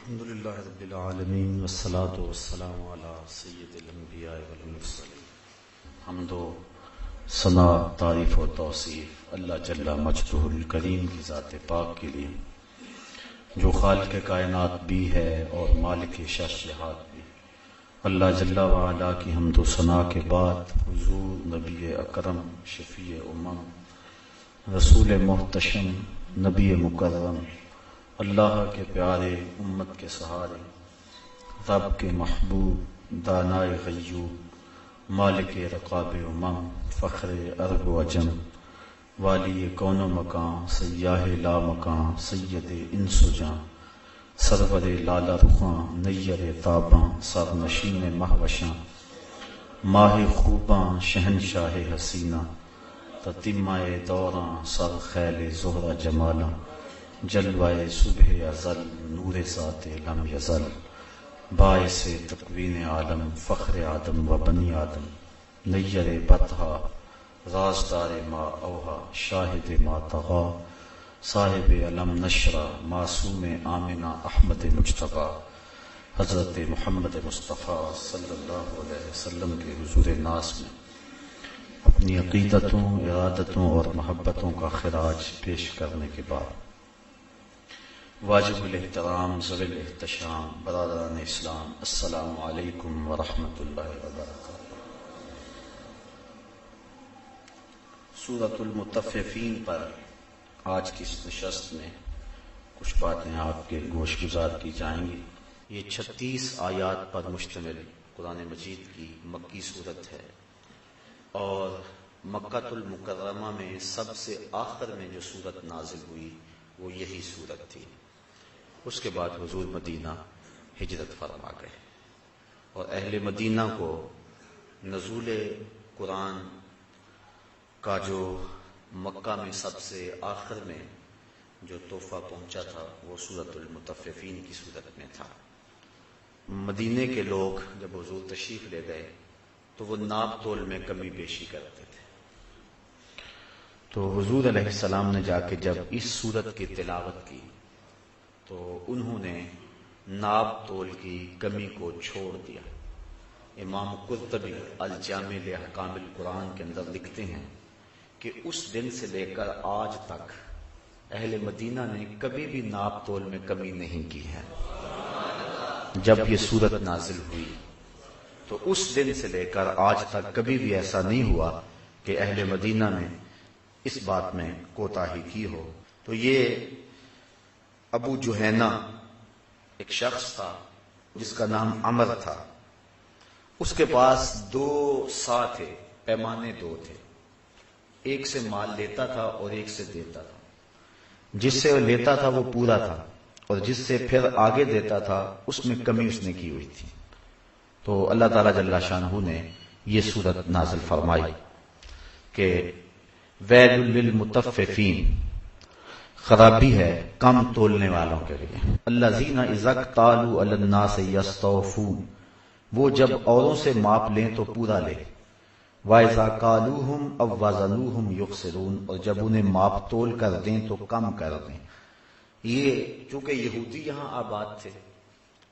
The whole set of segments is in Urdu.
الحمدللہ رب العالمین والصلاة والسلام علی سید الانبیاء والمرسلین. حمد و ثنا، تعریف و توصیف اللہ جل مجدہ الکریم کی ذات پاک کے لیے جو خالق کائنات بھی ہے اور مالک شش جہات بھی. اللہ جل وعلا کی حمد و ثنا کے بعد حضور نبی اکرم، شفیع امم، رسول محتشم، نبی مکرم، اللہ کے پیارے، امت کے سہارے، رب کے محبوب، دانائے غیوب، مالک رقاب امم، فخر عرب و عجم، والی کون و مکان، سیاہ لا مکان، سید انس و جاں، سرور لالا رخاں، نیر تاباں، سر نشین مہوشاں، ماہ خوباں، شہنشاہ حسینہ، تتمہ دوراں، سر خیل زہرہ جمالاں، جلوہ صبح ازل، نور ذات لم یزل، باعث تکوین عالم، فخر آدم و بنی آدم، نیر بطحا، رازدار ما اوہا، شاہد ما طغا، صاحب علم نشرہ، معصوم آمنہ احمد مجتبیٰ، حضرت محمد مصطفیٰ صلی اللہ علیہ وسلم کے حضور ناس میں اپنی عقیدتوں، ارادتوں اور محبتوں کا خراج پیش کرنے کے بعد واجب الاحترام، ذوی الاحتشام، برادران اسلام، السلام علیکم ورحمۃ اللہ وبرکاتہ. سورۃ المطففین پر آج کی اس نشست میں کچھ باتیں آپ کے گوش گزار کی جائیں گی. یہ 36 آیات پر مشتمل قرآن مجید کی مکی صورت ہے اور مکہ المکرمہ میں سب سے آخر میں جو صورت نازل ہوئی وہ یہی صورت تھی. اس کے بعد حضور مدینہ ہجرت فرما گئے اور اہل مدینہ کو نزول قرآن کا جو مکہ میں سب سے آخر میں جو تحفہ پہنچا تھا وہ سورۃ المطففین کی صورت میں تھا. مدینے کے لوگ جب حضور تشریف لے گئے تو وہ ناپ تول میں کمی بیشی کرتے تھے. تو حضور علیہ السلام نے جا کے جب اس صورت کی تلاوت کی تو انہوں نے ناپ تول کی کمی کو چھوڑ دیا. امام قرطبی الجامع لاحکام القرآن کے اندر لکھتے ہیں کہ اس دن سے لے کر آج تک اہل مدینہ نے کبھی بھی ناپ تول میں کمی نہیں کی ہے. جب یہ صورت نازل ہوئی تو اس دن سے لے کر آج تک کبھی بھی ایسا نہیں ہوا کہ اہل مدینہ نے اس بات میں کوتاہی کی ہو. تو یہ ابو جہینہ ایک شخص تھا جس کا نام عمر تھا. اس کے پاس 2 سا تھے، پیمانے 2 تھے. ایک سے مال لیتا تھا اور ایک سے دیتا تھا. جس سے لیتا تھا وہ پورا تھا اور جس سے پھر آگے دیتا تھا اس میں کمی اس نے کی ہوئی تھی. تو اللہ تعالیٰ جل شانہ نے یہ صورت نازل فرمائی کہ ویل للمطففین، خرابی ہے کم تولنے والوں کے لیے. الذین اذا اکتالوا علی الناس یستوفون، وہ جب اوروں سے ماپ لیں تو پورا لیں. وَإِذَا قَالُوهُمْ أَوْ وَزَنُوهُمْ يُخْسِرُونَ، اور جب انہیں ماپ تول کر دیں تو کم کر دیں. یہ چونکہ یہودی یہاں آباد تھے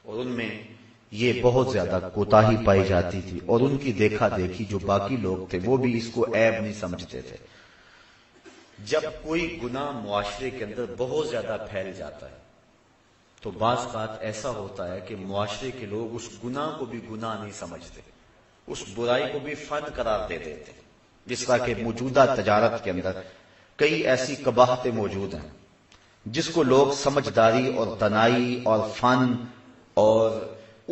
اور ان میں یہ بہت زیادہ کوتاہی پائی جاتی تھی اور ان کی دیکھا دیکھی جو باقی لوگ تھے وہ بھی اس کو عیب نہیں سمجھتے تھے. جب کوئی گناہ معاشرے کے اندر بہت زیادہ پھیل جاتا ہے تو بعض بات ایسا ہوتا ہے کہ معاشرے کے لوگ اس گناہ کو بھی گناہ نہیں سمجھتے، اس برائی کو بھی فن قرار دے دیتے. جس طرح کہ موجودہ تجارت کے اندر کئی ایسی قباحتیں موجود ہیں جس کو لوگ سمجھداری اور دانائی اور فن اور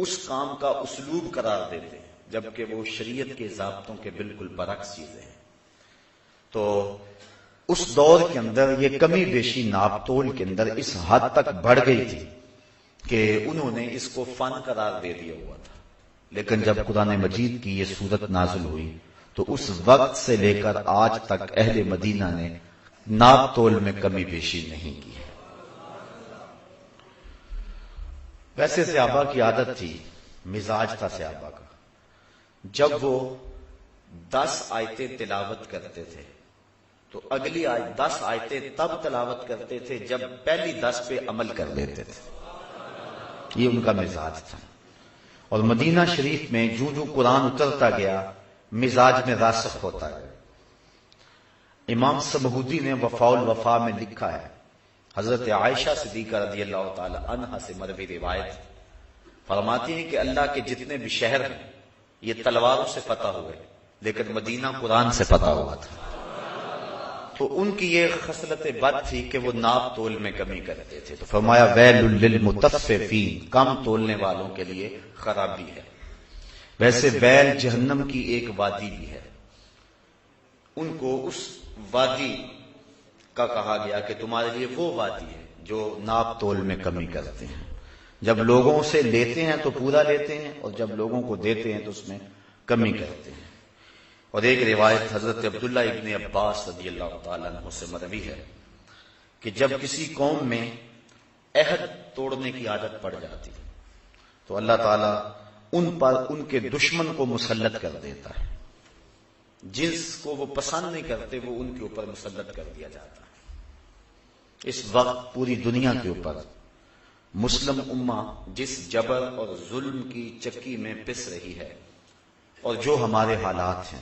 اس کام کا اسلوب قرار دیتے ہیں جبکہ وہ شریعت کے ضابطوں کے بالکل برعکس چیزیں ہیں. تو اس دور کے اندر یہ کمی بیشی ناپ تول کے اندر اس حد تک بڑھ گئی تھی کہ انہوں نے اس کو فن قرار دے دیا ہوا تھا. لیکن جب قرآن مجید کی یہ صورت نازل ہوئی تو اس وقت سے لے کر آج تک اہل مدینہ نے ناپ تول میں کمی بیشی نہیں کی ہے. ویسے صحابہ کی عادت تھی، مزاج تھا صحابہ کا، جب وہ 10 آیتیں تلاوت کرتے تھے تو اگلی 10 آیتیں تب تلاوت کرتے تھے جب پہلی 10 پہ عمل کر لیتے تھے. یہ ان کا مزاج تھا. اور مدینہ شریف میں جو جو قرآن اترتا گیا مزاج میں راسخ ہوتا گیا. امام سمہودی نے وفاء الوفا میں لکھا ہے، حضرت عائشہ صدیقہ رضی اللہ تعالی عنہا سے مروی روایت فرماتی ہیں کہ اللہ کے جتنے بھی شہر ہیں یہ تلواروں سے فتح ہوئے، لیکن مدینہ قرآن سے فتح ہوا تھا. تو ان کی یہ خصلت بد تھی کہ وہ ناپ تول میں کمی کرتے تھے. تو فرمایا ویل للمطففین، کم تولنے والوں کے لیے خرابی ہے. ویسے ویل جہنم کی ایک وادی بھی ہے، ان کو اس وادی کا کہا گیا کہ تمہارے لیے وہ وادی ہے جو ناپ تول میں کمی کرتے ہیں. جب لوگوں سے لیتے ہیں تو پورا لیتے ہیں، اور جب لوگوں کو دیتے ہیں تو اس میں کمی کرتے ہیں. اور ایک روایت حضرت عبداللہ ابن عباس رضی اللہ تعالیٰ عنہ سے مروی ہے کہ جب کسی قوم میں عہد توڑنے کی عادت پڑ جاتی تو اللہ تعالیٰ ان پر ان کے دشمن کو مسلط کر دیتا ہے. جس کو وہ پسند نہیں کرتے وہ ان کے اوپر مسلط کر دیا جاتا ہے. اس وقت پوری دنیا کے اوپر مسلم امہ جس جبر اور ظلم کی چکی میں پس رہی ہے، اور جو ہمارے حالات ہیں،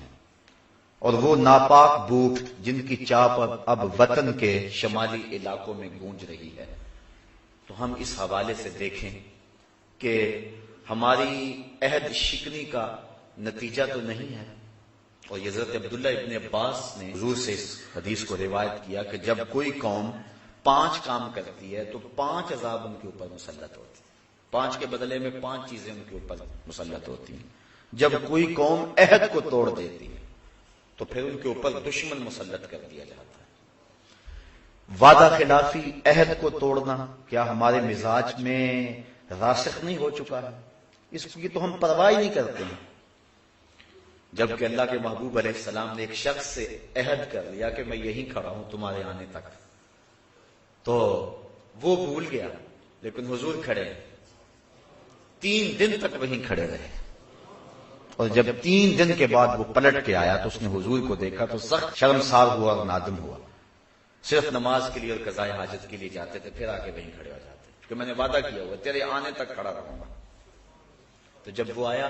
اور وہ ناپاک بھوک جن کی چاپ اب وطن کے شمالی علاقوں میں گونج رہی ہے، تو ہم اس حوالے سے دیکھیں کہ ہماری عہد شکنی کا نتیجہ تو نہیں ہے. اور یہ حضرت عبداللہ ابن عباس نے حضور سے اس حدیث کو روایت کیا کہ جب کوئی قوم 5 کام کرتی ہے تو 5 عذاب ان کے اوپر مسلط ہوتی ہیں. 5 کے بدلے میں 5 چیزیں ان کے اوپر مسلط ہوتی ہیں. جب کوئی قوم عہد کو توڑ دیتی ہے تو پھر ان کے اوپر دشمن مسلط کر دیا جاتا ہے. وعدہ خلافی، عہد کو توڑنا کیا ہمارے مزاج میں راسخ نہیں ہو چکا ہے؟ اس کی تو ہم پرواہ ہی نہیں کرتے ہیں. جبکہ اللہ کے محبوب علیہ السلام نے ایک شخص سے عہد کر لیا کہ میں یہیں کھڑا ہوں تمہارے آنے تک، تو وہ بھول گیا، لیکن حضور کھڑے 3 دن تک وہیں کھڑے رہے. اور جب 3 دن کے بعد وہ پلٹ کے آیا تو اس نے حضور کو دیکھا تو سخت شرمسار ہوا اور نادم ہوا. صرف نماز کے لیے اور قضاء حاجت کے لیے جاتے تھے، پھر آگے وہیں کھڑے ہو جاتے کہ میں نے وعدہ کیا ہوا تیرے آنے تک کھڑا رہوں گا. تو جب وہ آیا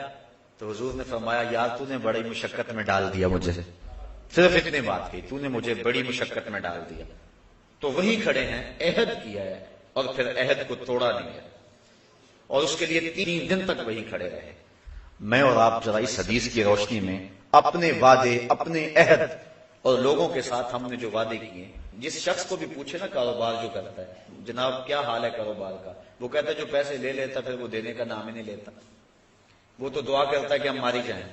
تو حضور نے فرمایا یار تو نے بڑی مشقت میں ڈال دیا مجھے، صرف اتنی بات کی، تو نے مجھے بڑی مشقت میں ڈال دیا. تو وہیں کھڑے ہیں، عہد کیا ہے اور پھر عہد کو توڑا نہیں ہے، اور اس کے لیے 3 دن تک وہیں کھڑے رہے. میں اور آپ ذرا اس حدیث کی روشنی میں اپنے وعدے، اپنے عہد اور لوگوں کے ساتھ ہم نے جو وعدے کیے، جس شخص کو بھی پوچھے نا کاروبار جو کرتا ہے، جناب کیا حال ہے کاروبار کا، وہ کہتا ہے جو پیسے لے لیتا پھر وہ دینے کا نام ہی نہیں لیتا، وہ تو دعا کرتا ہے کہ ہم ماری جائیں.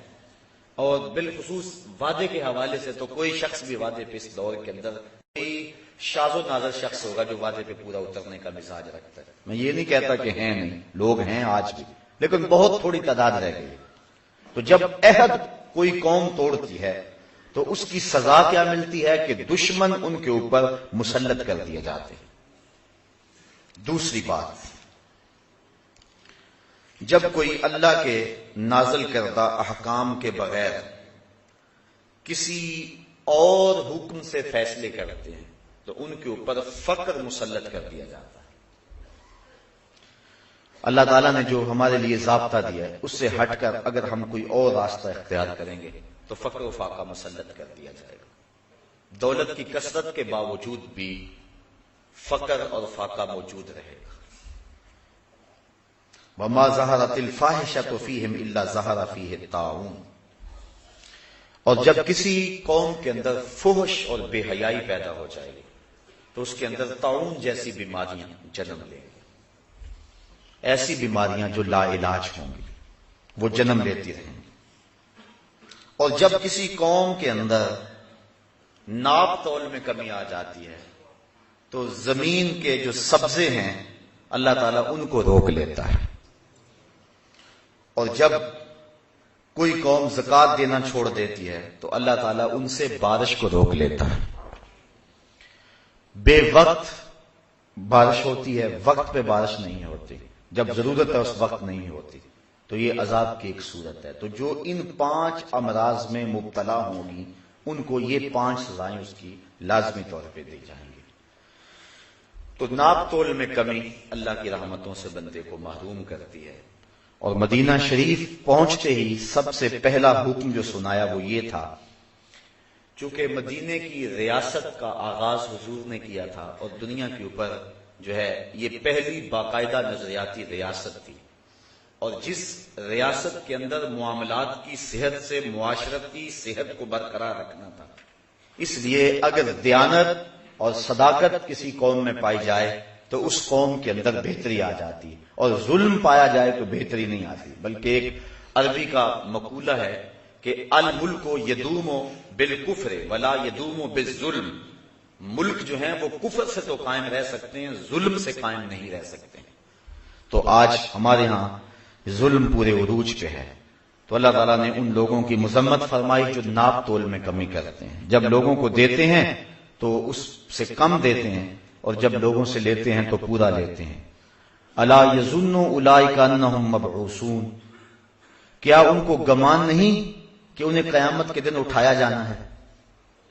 اور بالخصوص وعدے کے حوالے سے تو کوئی شخص بھی وعدے پہ اس دور کے اندر کوئی شاذ و نادر شخص ہوگا جو وعدے پہ پورا اترنے کا مزاج رکھتا ہے. میں یہ نہیں کہتا کہ ہیں نہیں، لوگ ہیں آج بھی، لیکن بہت تھوڑی تعداد رہ گئی. تو جب عہد کوئی قوم توڑتی ہے تو اس کی سزا کیا ملتی ہے کہ دشمن ان کے اوپر مسلط کر دیے جاتے ہیں. دوسری بات، جب کوئی اللہ کے نازل کردہ احکام کے بغیر کسی اور حکم سے فیصلے کرتے ہیں تو ان کے اوپر فقر مسلط کر دیا جاتا ہے. اللہ تعالیٰ نے جو ہمارے لیے ضابطہ دیا ہے اس سے ہٹ کر اگر ہم کوئی اور راستہ اختیار کریں گے تو فقر و فاقہ مسلط کر دیا جائے گا. دولت کی کثرت کے باوجود بھی فقر اور فاقہ موجود رہے گا. وما ظہرت الفاحشۃ فیہم الا ظہر فیہ الطاعون. اور جب کسی قوم کے اندر فحش اور بے حیائی پیدا ہو جائے گی تو اس کے اندر طاعون جیسی بیماریاں جنم لیں گی. ایسی بیماریاں جو لا علاج ہوں گی وہ جنم لیتی رہیں گی. اور جب کسی قوم کے اندر ناپ تول میں کمی آ جاتی ہے تو زمین کے جو سبزے ہیں اللہ تعالیٰ ان کو روک لیتا ہے. اور جب کوئی قوم زکوٰۃ دینا چھوڑ دیتی ہے تو اللہ تعالیٰ ان سے بارش کو روک لیتا ہے. بے وقت بارش ہوتی ہے، وقت پہ بارش نہیں ہوتی، جب ضرورت ہے اس وقت نہیں ہوتی، تو یہ عذاب کی ایک صورت ہے. تو جو ان 5 امراض میں مبتلا ہوں گی ان کو یہ 5 سزائیں اس کی لازمی طور پہ دی جائیں گی. تو ناپ تول میں کمی اللہ کی رحمتوں سے بندے کو محروم کرتی ہے. اور مدینہ شریف پہنچتے ہی سب سے پہلا حکم جو سنایا وہ یہ تھا، چونکہ مدینے کی ریاست کا آغاز حضور نے کیا تھا اور دنیا کے اوپر جو ہے یہ پہلی باقاعدہ نظریاتی ریاست تھی، اور جس ریاست کے اندر معاملات کی صحت سے معاشرتی صحت کو برقرار رکھنا تھا، اس لیے اگر دیانت اور صداقت کسی قوم میں پائی جائے تو اس قوم کے اندر بہتری آ جاتی، اور ظلم پایا جائے تو بہتری نہیں آتی. بلکہ ایک عربی کا مقولہ ہے کہ الملک یدوم بالکفر ولا یدوم بالظلم. ملک جو ہیں وہ کفر سے تو قائم رہ سکتے ہیں، ظلم سے قائم نہیں رہ سکتے ہیں. تو آج ہمارے ہاں ظلم پورے عروج پہ ہے. تو اللہ تعالیٰ نے ان لوگوں کی مذمت فرمائی جو ناپ تول میں کمی کرتے ہیں. جب لوگوں کو دیتے ہیں تو اس سے کم دیتے ہیں، اور جب لوگوں سے لیتے ہیں تو پورا لیتے ہیں. الا یظن اولئک انہم مبعوثون، کیا ان کو گمان نہیں کہ انہیں قیامت کے دن اٹھایا جانا ہے؟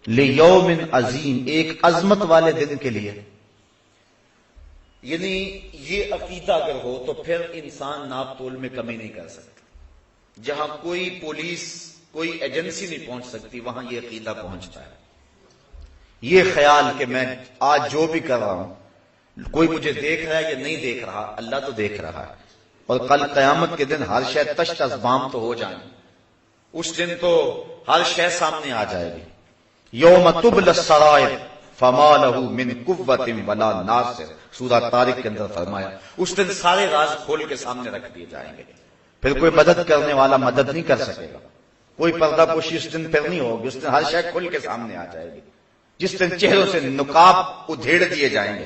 لیوم عظیم، ایک عظمت والے دن کے لیے. یعنی یہ عقیدہ اگر ہو تو پھر انسان ناپ تول میں کمی نہیں کر سکتا. جہاں کوئی پولیس کوئی ایجنسی نہیں پہنچ سکتی وہاں یہ عقیدہ پہنچتا ہے. یہ خیال کہ میں آج جو بھی کر رہا ہوں کوئی مجھے دیکھ رہا ہے یا نہیں دیکھ رہا، اللہ تو دیکھ رہا ہے، اور کل قیامت کے دن ہر شے تش تش بام تو ہو جائیں. اس دن تو ہر شے سامنے آ جائے گی. یوم تبلی السرائر فما لہ من قوت ولا ناصر، سورہ طارق کے اندر فرمایا اس دن سارے راز کھول کے سامنے رکھ دیے جائیں گے، پھر کوئی مدد کرنے والا مدد نہیں کر سکے گا، کوئی پردہ پوشی اس دن پھر نہیں ہوگی. اس دن ہر شے کھل کے سامنے آ جائے گی. جس دن چہروں سے نقاب ادھیڑ دیے جائیں گے،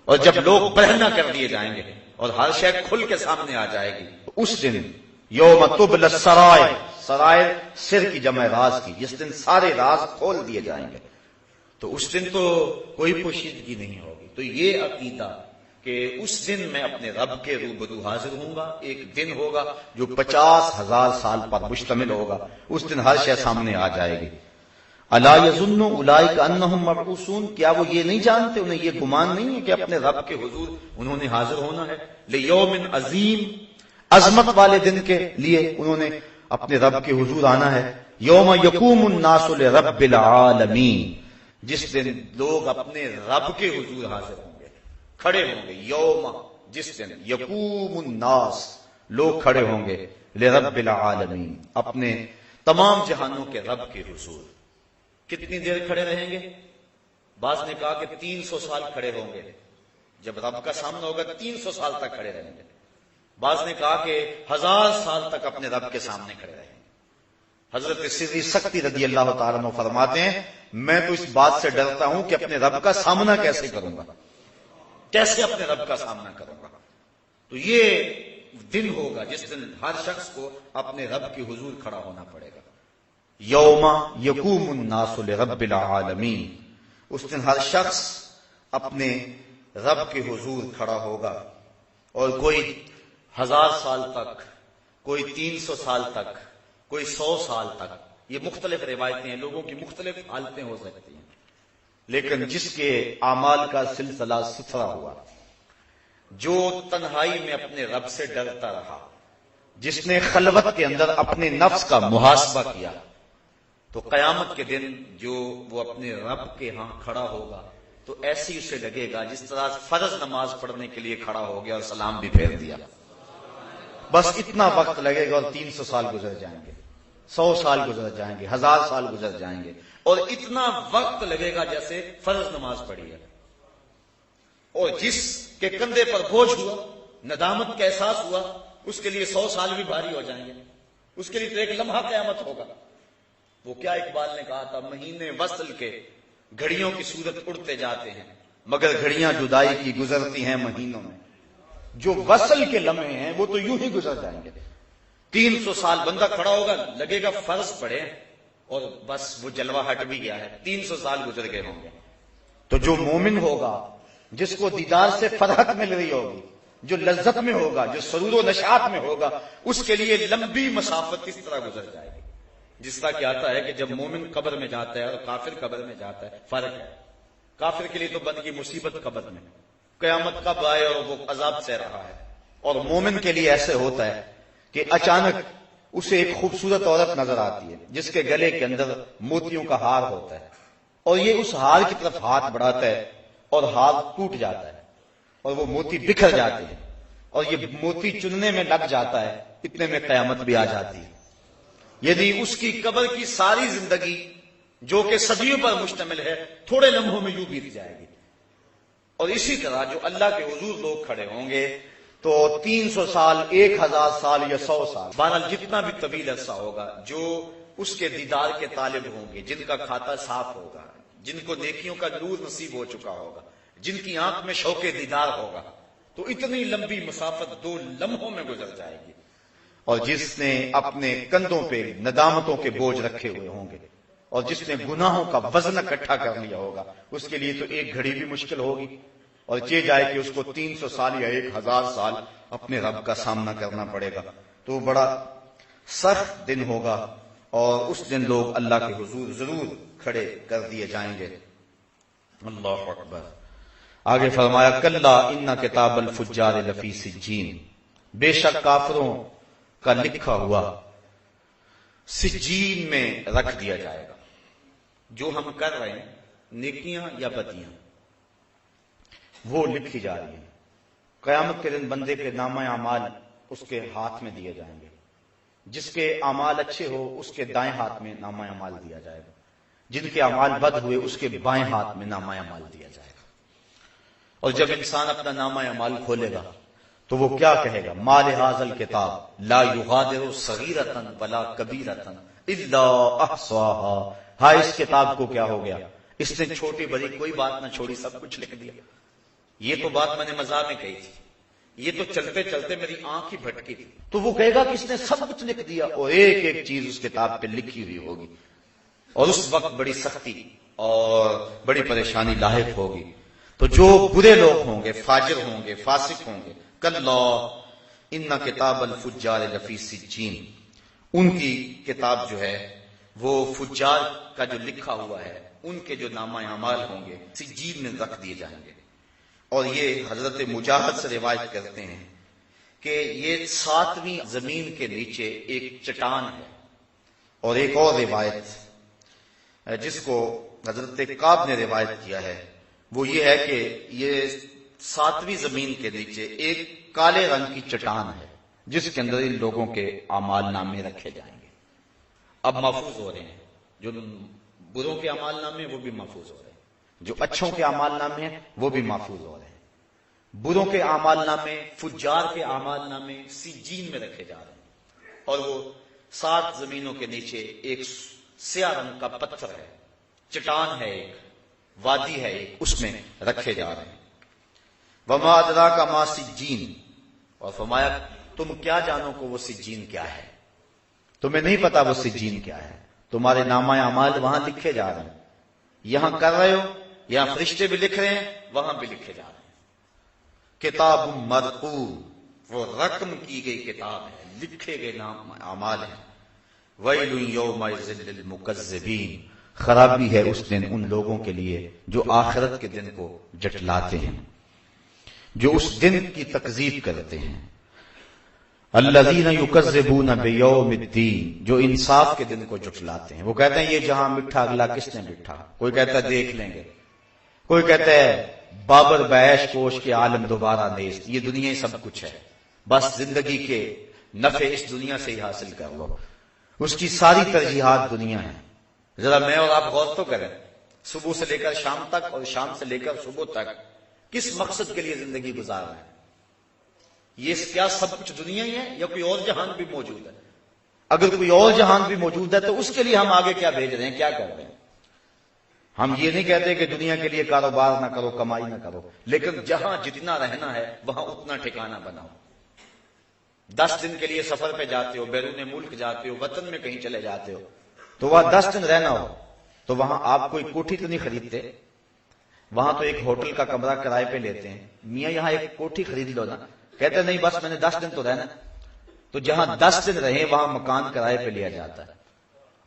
اور جب لوگ برہنہ کر دیے جائیں گے اور ہر شے کھل کے سامنے آ جائے گی، اس دن یوم تبلی السرائر، سرائر سر کی جمع راز کی، جس دن سارے راز کھول دیے جائیں گے، تو اس دن تو کوئی پوشیدگی نہیں ہوگی. تو یہ عقیدہ کہ اس دن میں اپنے رب کے روبرو حاضر ہوں گا، ایک دن ہوگا جو 50,000 سال پر مشتمل ہوگا، اس دن ہر شے سامنے آ جائے گی. الا یظن اولئک انہم مبعوثون، کیا وہ یہ نہیں جانتے، انہیں یہ گمان نہیں ہے کہ اپنے رب کے حضور انہوں نے حاضر ہونا ہے. لیوم عظیم، عظمت والے دن کے لیے انہوں نے اپنے رب کے حضور آنا ہے. یوم یقوم الناس لرب العالمین، جس دن لوگ اپنے رب کے حضور حاضر ہوں گے، کھڑے ہوں گے. یوم، جس دن، یقوم الناس، لوگ کھڑے ہوں گے، لرب العالمین، اپنے تمام جہانوں کے رب کے حضور. کتنی دیر کھڑے رہیں گے؟ بعض نے کہا کہ 300 سال کھڑے ہوں گے. جب رب کا سامنا ہوگا 300 سال تک کھڑے رہیں گے. بعض نے کہا کہ 1000 سال تک اپنے رب کے سامنے کھڑے رہیں گے. حضرت سری سختی رضی اللہ تعالیٰ عنہ فرماتے ہیں میں تو اس بات سے ڈرتا ہوں کہ اپنے رب کا سامنا کیسے کروں گا، کیسے اپنے رب کا سامنا کروں گا. تو یہ دن ہوگا جس دن ہر شخص کو اپنے رب کے حضور کھڑا ہونا پڑے گا. یوم یقوم الناس لرب العالمین، اس دن ہر شخص اپنے رب کے حضور کھڑا ہوگا، اور کوئی 1000 سال تک، کوئی 300 سال تک، کوئی 100 سال تک. یہ مختلف روایتیں ہیں، لوگوں کی مختلف حالتیں ہو سکتی ہیں، لیکن جس کے اعمال کا سلسلہ ستھرا ہوا، جو تنہائی میں اپنے رب سے ڈرتا رہا، جس نے خلوت کے اندر اپنے نفس کا محاسبہ کیا، تو قیامت کے دن جو وہ اپنے رب کے ہاں کھڑا ہوگا تو ایسی اسے لگے گا جس طرح فرض نماز پڑھنے کے لیے کھڑا ہو گیا اور سلام بھی پھیر دیا. بس اتنا وقت لگے گا اور 300 سال گزر جائیں گے، 100 سال گزر جائیں گے، 1000 سال گزر جائیں گے، اور اتنا وقت لگے گا جیسے فرض نماز پڑھی ہے. اور جس کے کندھے پر بوجھ ہوا، ندامت کا احساس ہوا، اس کے لیے 100 سال بھی بھاری ہو جائیں گے. اس کے لیے تو ایک لمحہ قیامت ہوگا. وہ کیا اقبال نے کہا تھا، مہینے وصل کے گھڑیوں کی صورت اڑتے جاتے ہیں، مگر گھڑیاں جدائی کی گزرتی ہیں مہینوں میں. جو وصل کے لمحے ہیں وہ تو یوں ہی گزر جائیں گے. 300 سال بندہ کھڑا ہوگا، لگے گا فرض پڑے اور بس وہ جلوہ ہٹ بھی گیا ہے، 300 سال گزر گئے ہوں گے. تو جو مومن ہوگا، جس کو دیدار سے فرحت مل رہی ہوگی، جو لذت میں ہوگا، جو سرور و نشاط میں ہوگا، اس کے لیے لمبی مسافت اس طرح گزر جائے گی. جس طرح کہ آتا ہے کہ جب مومن قبر میں جاتا ہے اور کافر قبر میں جاتا ہے، فرق ہے. کافر کے لیے تو بن گئی مصیبت قبر میں، قیامت کب آئے اور وہ عذاب سہ رہا ہے. اور مومن کے لیے ایسے ہوتا ہے کہ اچانک اسے ایک خوبصورت عورت نظر آتی ہے جس کے گلے کے اندر موتیوں کا ہار ہوتا ہے، اور یہ اس ہار کی طرف ہاتھ بڑھاتا ہے اور ہار ٹوٹ جاتا ہے اور وہ موتی بکھر جاتے ہیں اور یہ موتی چننے میں لگ جاتا ہے، اتنے میں قیامت بھی آ جاتی ہے. یعنی اس کی قبر کی ساری زندگی جو کہ صدیوں پر مشتمل ہے تھوڑے لمحوں میں یوں بیت جائے گی. اور اسی طرح جو اللہ کے حضور لوگ کھڑے ہوں گے تو 300 سال، 1000 سال یا 100 سال، بہرحال جتنا بھی طویل عرصہ ہوگا، جو اس کے دیدار کے طالب ہوں گے، جن کا کھاتا صاف ہوگا، جن کو نیکیوں کا نور نصیب ہو چکا ہوگا، جن کی آنکھ میں شوق دیدار ہوگا، تو اتنی لمبی مسافت 2 لمحوں میں گزر جائے گی. اور جس نے اپنے کندھوں پہ ندامتوں کے بوجھ رکھے ہوئے ہوں گے اور جس نے گناہوں کا وزن اکٹھا کر لیا ہوگا، اس کے لیے تو ایک گھڑی بھی مشکل ہوگی، اور چہ جائے کہ اس کو 300 سال یا 1000 سال اپنے رب کا سامنا کرنا پڑے گا. تو بڑا سخت دن ہوگا، اور اس دن لوگ اللہ کے حضور ضرور کھڑے کر دیے جائیں گے. اللہ اکبر. آگے فرمایا کلا ان کتاب الفجار لفی سجین، بے شک کافروں کا لکھا ہوا سجین میں رکھ دیا جائے گا. جو ہم کر رہے ہیں نیکیاں یا بدیاں وہ لکھی جا رہی ہیں. قیامت کے دن بندے کے نامہ اعمال اس کے ہاتھ میں دیے جائیں گے. جس کے اعمال اچھے ہو اس کے دائیں ہاتھ میں نامہ اعمال دیا جائے گا، جن کے اعمال بد ہوئے اس کے بائیں ہاتھ میں نامہ اعمال دیا جائے گا. اور جب انسان اپنا نامہ اعمال کھولے گا تو وہ کیا کہے گا؟ ما لہذا الکتاب لا یغادر صغیرۃ ولا کبیرۃ الا احصاها. ہائے اس کتاب کو کیا ہو گیا، اس نے چھوٹی بڑی کوئی بات نہ چھوڑی، سب کچھ لکھ دیا. یہ تو بات میں نے مزاح میں کہی تھی، یہ تو چلتے چلتے میری آنکھ ہی بھٹکی تھی. تو وہ کہے گا کہ اس نے سب کچھ لکھ دیا، اور ایک ایک چیز اس کتاب پہ لکھی ہوئی ہوگی. اور اس وقت بڑی سختی اور بڑی پریشانی لاحق ہوگی. تو جو برے لوگ ہوں گے، فاجر ہوں گے، فاسق ہوں گے، کلا ان کتاب الفجار لفی سجین، ان کی کتاب جو ہے وہ فجار کا جو لکھا ہوا ہے ان کے جو نامہ اعمال ہوں گے سجین میں رکھ دیے جائیں گے. اور یہ حضرت مجاہد سے روایت کرتے ہیں کہ یہ 7ویں زمین کے نیچے ایک چٹان ہے. اور ایک اور روایت جس کو حضرت کعب نے روایت کیا ہے وہ یہ ہے کہ یہ 7ویں زمین کے نیچے ایک کالے رنگ کی چٹان ہے جس کے اندر ان لوگوں کے اعمال نامے رکھے جائیں گے. اب محفوظ ہو رہے ہیں، جو بروں کے اعمال نامے وہ بھی محفوظ ہو رہے ہیں، جو اچھوں کے اعمال نامے ہیں وہ بھی محفوظ ہو رہے ہیں. بروں کے اعمال نامے، فجار کے اعمال نامے سجین میں رکھے جا رہے ہیں، اور وہ 7 زمینوں کے نیچے ایک سیاہ رنگ کا پتھر ہے، چٹان ہے، ایک وادی ہے، ایک اس میں رکھے جا رہے ہیں. وما ادراک ما سجین، اور فرمایا تم کیا جانو کہ وہ سجین کیا ہے؟ تمہیں نہیں پتا وہ سجین کیا ہے. تمہارے نامہ اعمال وہاں لکھے جا رہے ہیں، یہاں کر رہے ہو، یہاں فرشتے بھی لکھ رہے ہیں، وہاں بھی لکھے جا رہے ہیں. کتاب مرقوم، وہ رقم کی گئی کتاب ہے، لکھے گئے نام اعمال ہیں. ویل یومئذ للمکذبین، خرابی ہے اس دن ان لوگوں کے لیے جو آخرت کے دن کو جٹلاتے ہیں، جو اس دن کی تکذیب کرتے ہیں. الذین یکذبون بیوم الدین، جو انصاف کے دن کو جٹلاتے ہیں. وہ کہتے ہیں یہ جہاں مٹھا اگلا کس نے مٹھا، کوئی کہتا ہے دیکھ لیں گے، کوئی کہتا ہے بابر بیش کوش کے عالم دوبارہ نیست، یہ دنیا ہی سب کچھ ہے، بس زندگی کے نفع اس دنیا سے ہی حاصل کر لو. اس کی ساری ترجیحات دنیا ہے. ذرا میں اور آپ غور تو کریں، صبح سے لے کر شام تک اور شام سے لے کر صبح تک کس مقصد کے لیے زندگی گزار رہے ہیں؟ یہ کیا سب کچھ دنیا ہی ہے یا کوئی اور جہان بھی موجود ہے؟ اگر کوئی اور جہان بھی موجود ہے تو اس کے لیے ہم آگے کیا بھیج رہے ہیں، کیا کر رہے ہیں؟ ہم یہ نہیں کہتے کہ دنیا کے لیے کاروبار نہ کرو، کمائی نہ کرو، لیکن جہاں جتنا رہنا ہے وہاں اتنا ٹھکانہ بناؤ. 10 دن کے لیے سفر پہ جاتے ہو، بیرون ملک جاتے ہو، وطن میں کہیں چلے جاتے ہو، تو وہاں 10 دن رہنا ہو تو وہاں آپ کوئی کوٹھی تو نہیں خریدتے، وہاں تو ایک ہوٹل کا کمرہ کرائے پہ لیتے ہیں. میاں یہاں ایک کوٹھی خرید لو نا، کہتے نہیں بس میں نے 10 دن تو رہنا. تو جہاں 10 دن رہیں وہاں مکان کرائے پہ لیا جاتا ہے،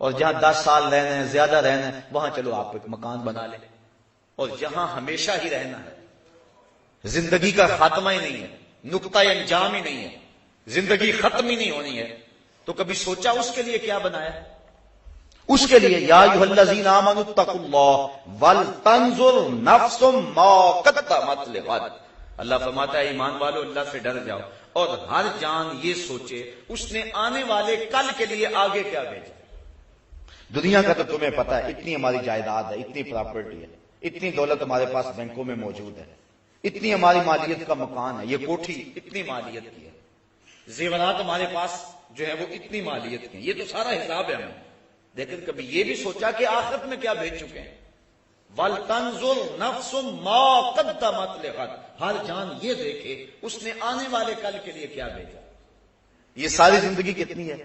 اور جہاں 10 سال رہنا ہے، زیادہ رہنا ہے، وہاں چلو آپ ایک مکان بنا لیں. اور جہاں ہمیشہ ہی رہنا ہے، زندگی کا خاتمہ ہی نہیں ہے، نقطہ انجام ہی نہیں ہے، زندگی ختم ہی نہیں ہونی ہے، تو کبھی سوچا اس کے لیے کیا بنایا؟ اس کے لیے یا ایھا الذین آمنوا اتقوا اللہ ولتنظر نفس ما قدمت لغد، اللہ فرماتا ہے ایمان والو اللہ سے ڈر جاؤ اور ہر جان یہ سوچے اس نے آنے والے کل کے لیے آگے کیا بھیجا۔ دنیا کا تو تمہیں پتا ہے، اتنی ہماری جائیداد ہے، اتنی پراپرٹی ہے، اتنی دولت ہمارے پاس بینکوں میں موجود ہے، اتنی ہماری مالیت کا مکان ہے، یہ کوٹھی اتنی مالیت کی ہے، زیورات ہمارے پاس جو ہے وہ اتنی مالیت کی ہے، یہ تو سارا حساب ہے ہمیں، لیکن کبھی یہ بھی سوچا کہ آخرت میں کیا بھیج چکے ہیں؟ وَلْتَنْظُرْ نَفْسٌ مَا قَدَّمَتْ لِغَدٍ، ہر جان یہ دیکھے اس نے آنے والے کل کے لیے کیا بھیجا۔ یہ ساری زندگی کتنی ہے؟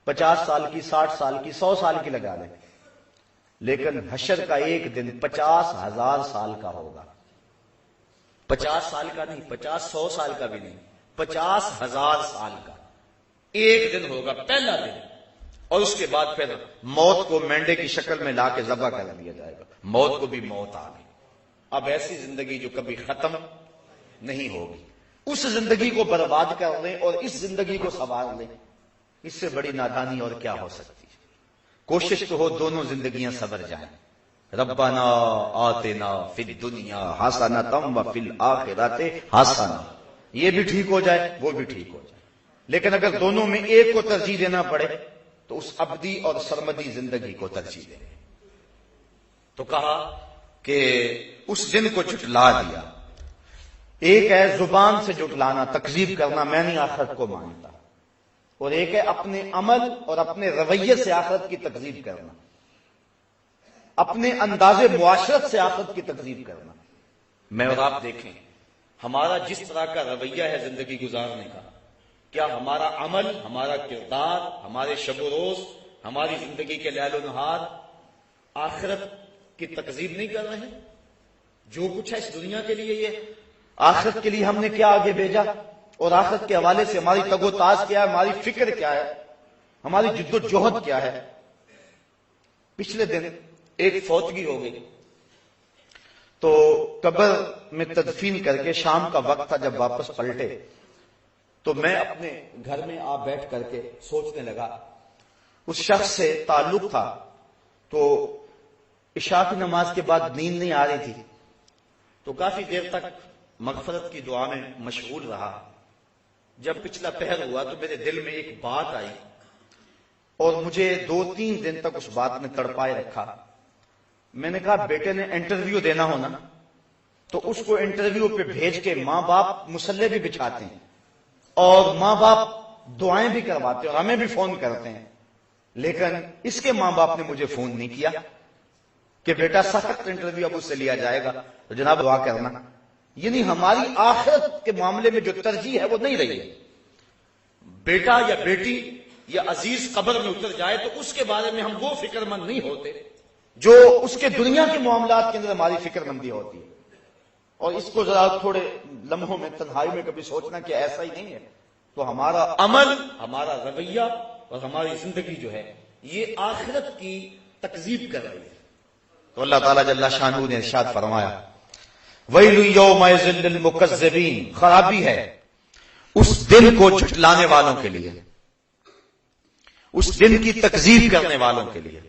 50 سال کی، 60 سال کی، 100 سال کی لگا لیں، لیکن حشر کا ایک دن 50,000 سال کا ہوگا۔ 50 سال کا نہیں، 100 سال کا بھی نہیں، 50,000 سال کا ایک دن ہوگا، پہلا دن، اور اس کے بعد پھر موت کو مینڈے کی شکل میں لا کے ذبح کر دیا جائے گا، موت کو بھی موت آ گئی۔ اب ایسی زندگی جو کبھی ختم نہیں ہوگی، اس زندگی کو برباد کر لیں اور اس زندگی کو سنوار لیں، اس سے بڑی نادانی اور کیا ہو سکتی ہے؟ کوشش تو ہو دونوں زندگیاں سنور جائیں، ربنا آتنا فی الدنیا حسنۃ وفی الآخرۃ حسنۃ، یہ بھی ٹھیک ہو جائے وہ بھی ٹھیک ہو جائے، لیکن اگر دونوں میں ایک کو ترجیح دینا پڑے تو اس ابدی اور سرمدی زندگی کو ترجیح دیں۔ تو کہا کہ اس دن کو جھٹلا دیا، ایک ہے زبان سے جھٹلانا، تکذیب کرنا، میں نہیں آخرت کو مانتا، اور ایک ہے اپنے عمل اور اپنے رویے سے آخرت کی تکذیب کرنا، اپنے انداز معاشرت سے آخرت کی تکذیب کرنا۔ میں اور آپ دیکھیں ہمارا جس طرح کا رویہ ہے زندگی گزارنے کا، کیا ہمارا عمل، ہمارا کردار، ہمارے شب و روز، ہماری زندگی کے لیل و نہار آخرت کی تکذیب نہیں کر رہے ہیں؟ جو کچھ ہے اس دنیا کے لیے، یہ آخرت کے لیے ہم نے کیا آگے بھیجا، اور آخرت کے حوالے سے ہماری تگ و تاز کیا ہے، ہماری فکر کیا ہے، ہماری جد و جہد کیا ہے۔ پچھلے دن ایک فوتگی ہو گئی تو قبر میں تدفین کر کے شام کا وقت تھا، جب واپس پلٹے تو میں اپنے گھر میں آپ بیٹھ کر کے سوچنے لگا، اس شخص سے تعلق تھا تو عشاء کی نماز کے بعد نیند نہیں آ رہی تھی، تو کافی دیر تک مغفرت کی دعا میں مشغول رہا۔ جب پچھلا پہر ہوا تو میرے دل میں ایک بات آئی اور مجھے 2-3 دن تک اس بات نے تڑپائے رکھا۔ میں نے کہا بیٹے نے انٹرویو دینا ہونا تو اس کو انٹرویو پہ بھیج کے ماں باپ مصلے بھی بچھاتے ہیں اور ماں باپ دعائیں بھی کرواتے ہیں اور ہمیں بھی فون کرتے ہیں، لیکن اس کے ماں باپ نے مجھے فون نہیں کیا کہ بیٹا سخت انٹرویو اب اس سے لیا جائے گا تو جناب دعا کرنا۔ یعنی ہماری آخرت کے معاملے میں جو ترجیح ہے وہ نہیں رہی ہے۔ بیٹا یا بیٹی یا عزیز قبر میں اتر جائے تو اس کے بارے میں ہم وہ فکر مند نہیں ہوتے جو اس کے دنیا کے معاملات کے اندر ہماری فکر مندی ہوتی ہے۔ اور اس کو ذرا تھوڑے لمحوں میں تنہائی میں کبھی سوچنا کہ ایسا ہی نہیں ہے تو ہمارا عمل، ہمارا رویہ اور ہماری زندگی جو ہے یہ آخرت کی تکذیب کر رہی ہے۔ تو اللہ تعالیٰ جل شانہ نے ارشاد فرمایا وَيْلٌ يَوْمَئِذٍ لِّلْمُكَذِّبِينَ، خرابی ہے اس دن کو جھٹلانے والوں کے لیے، اس دن کی تکذیب کرنے والوں کے لیے۔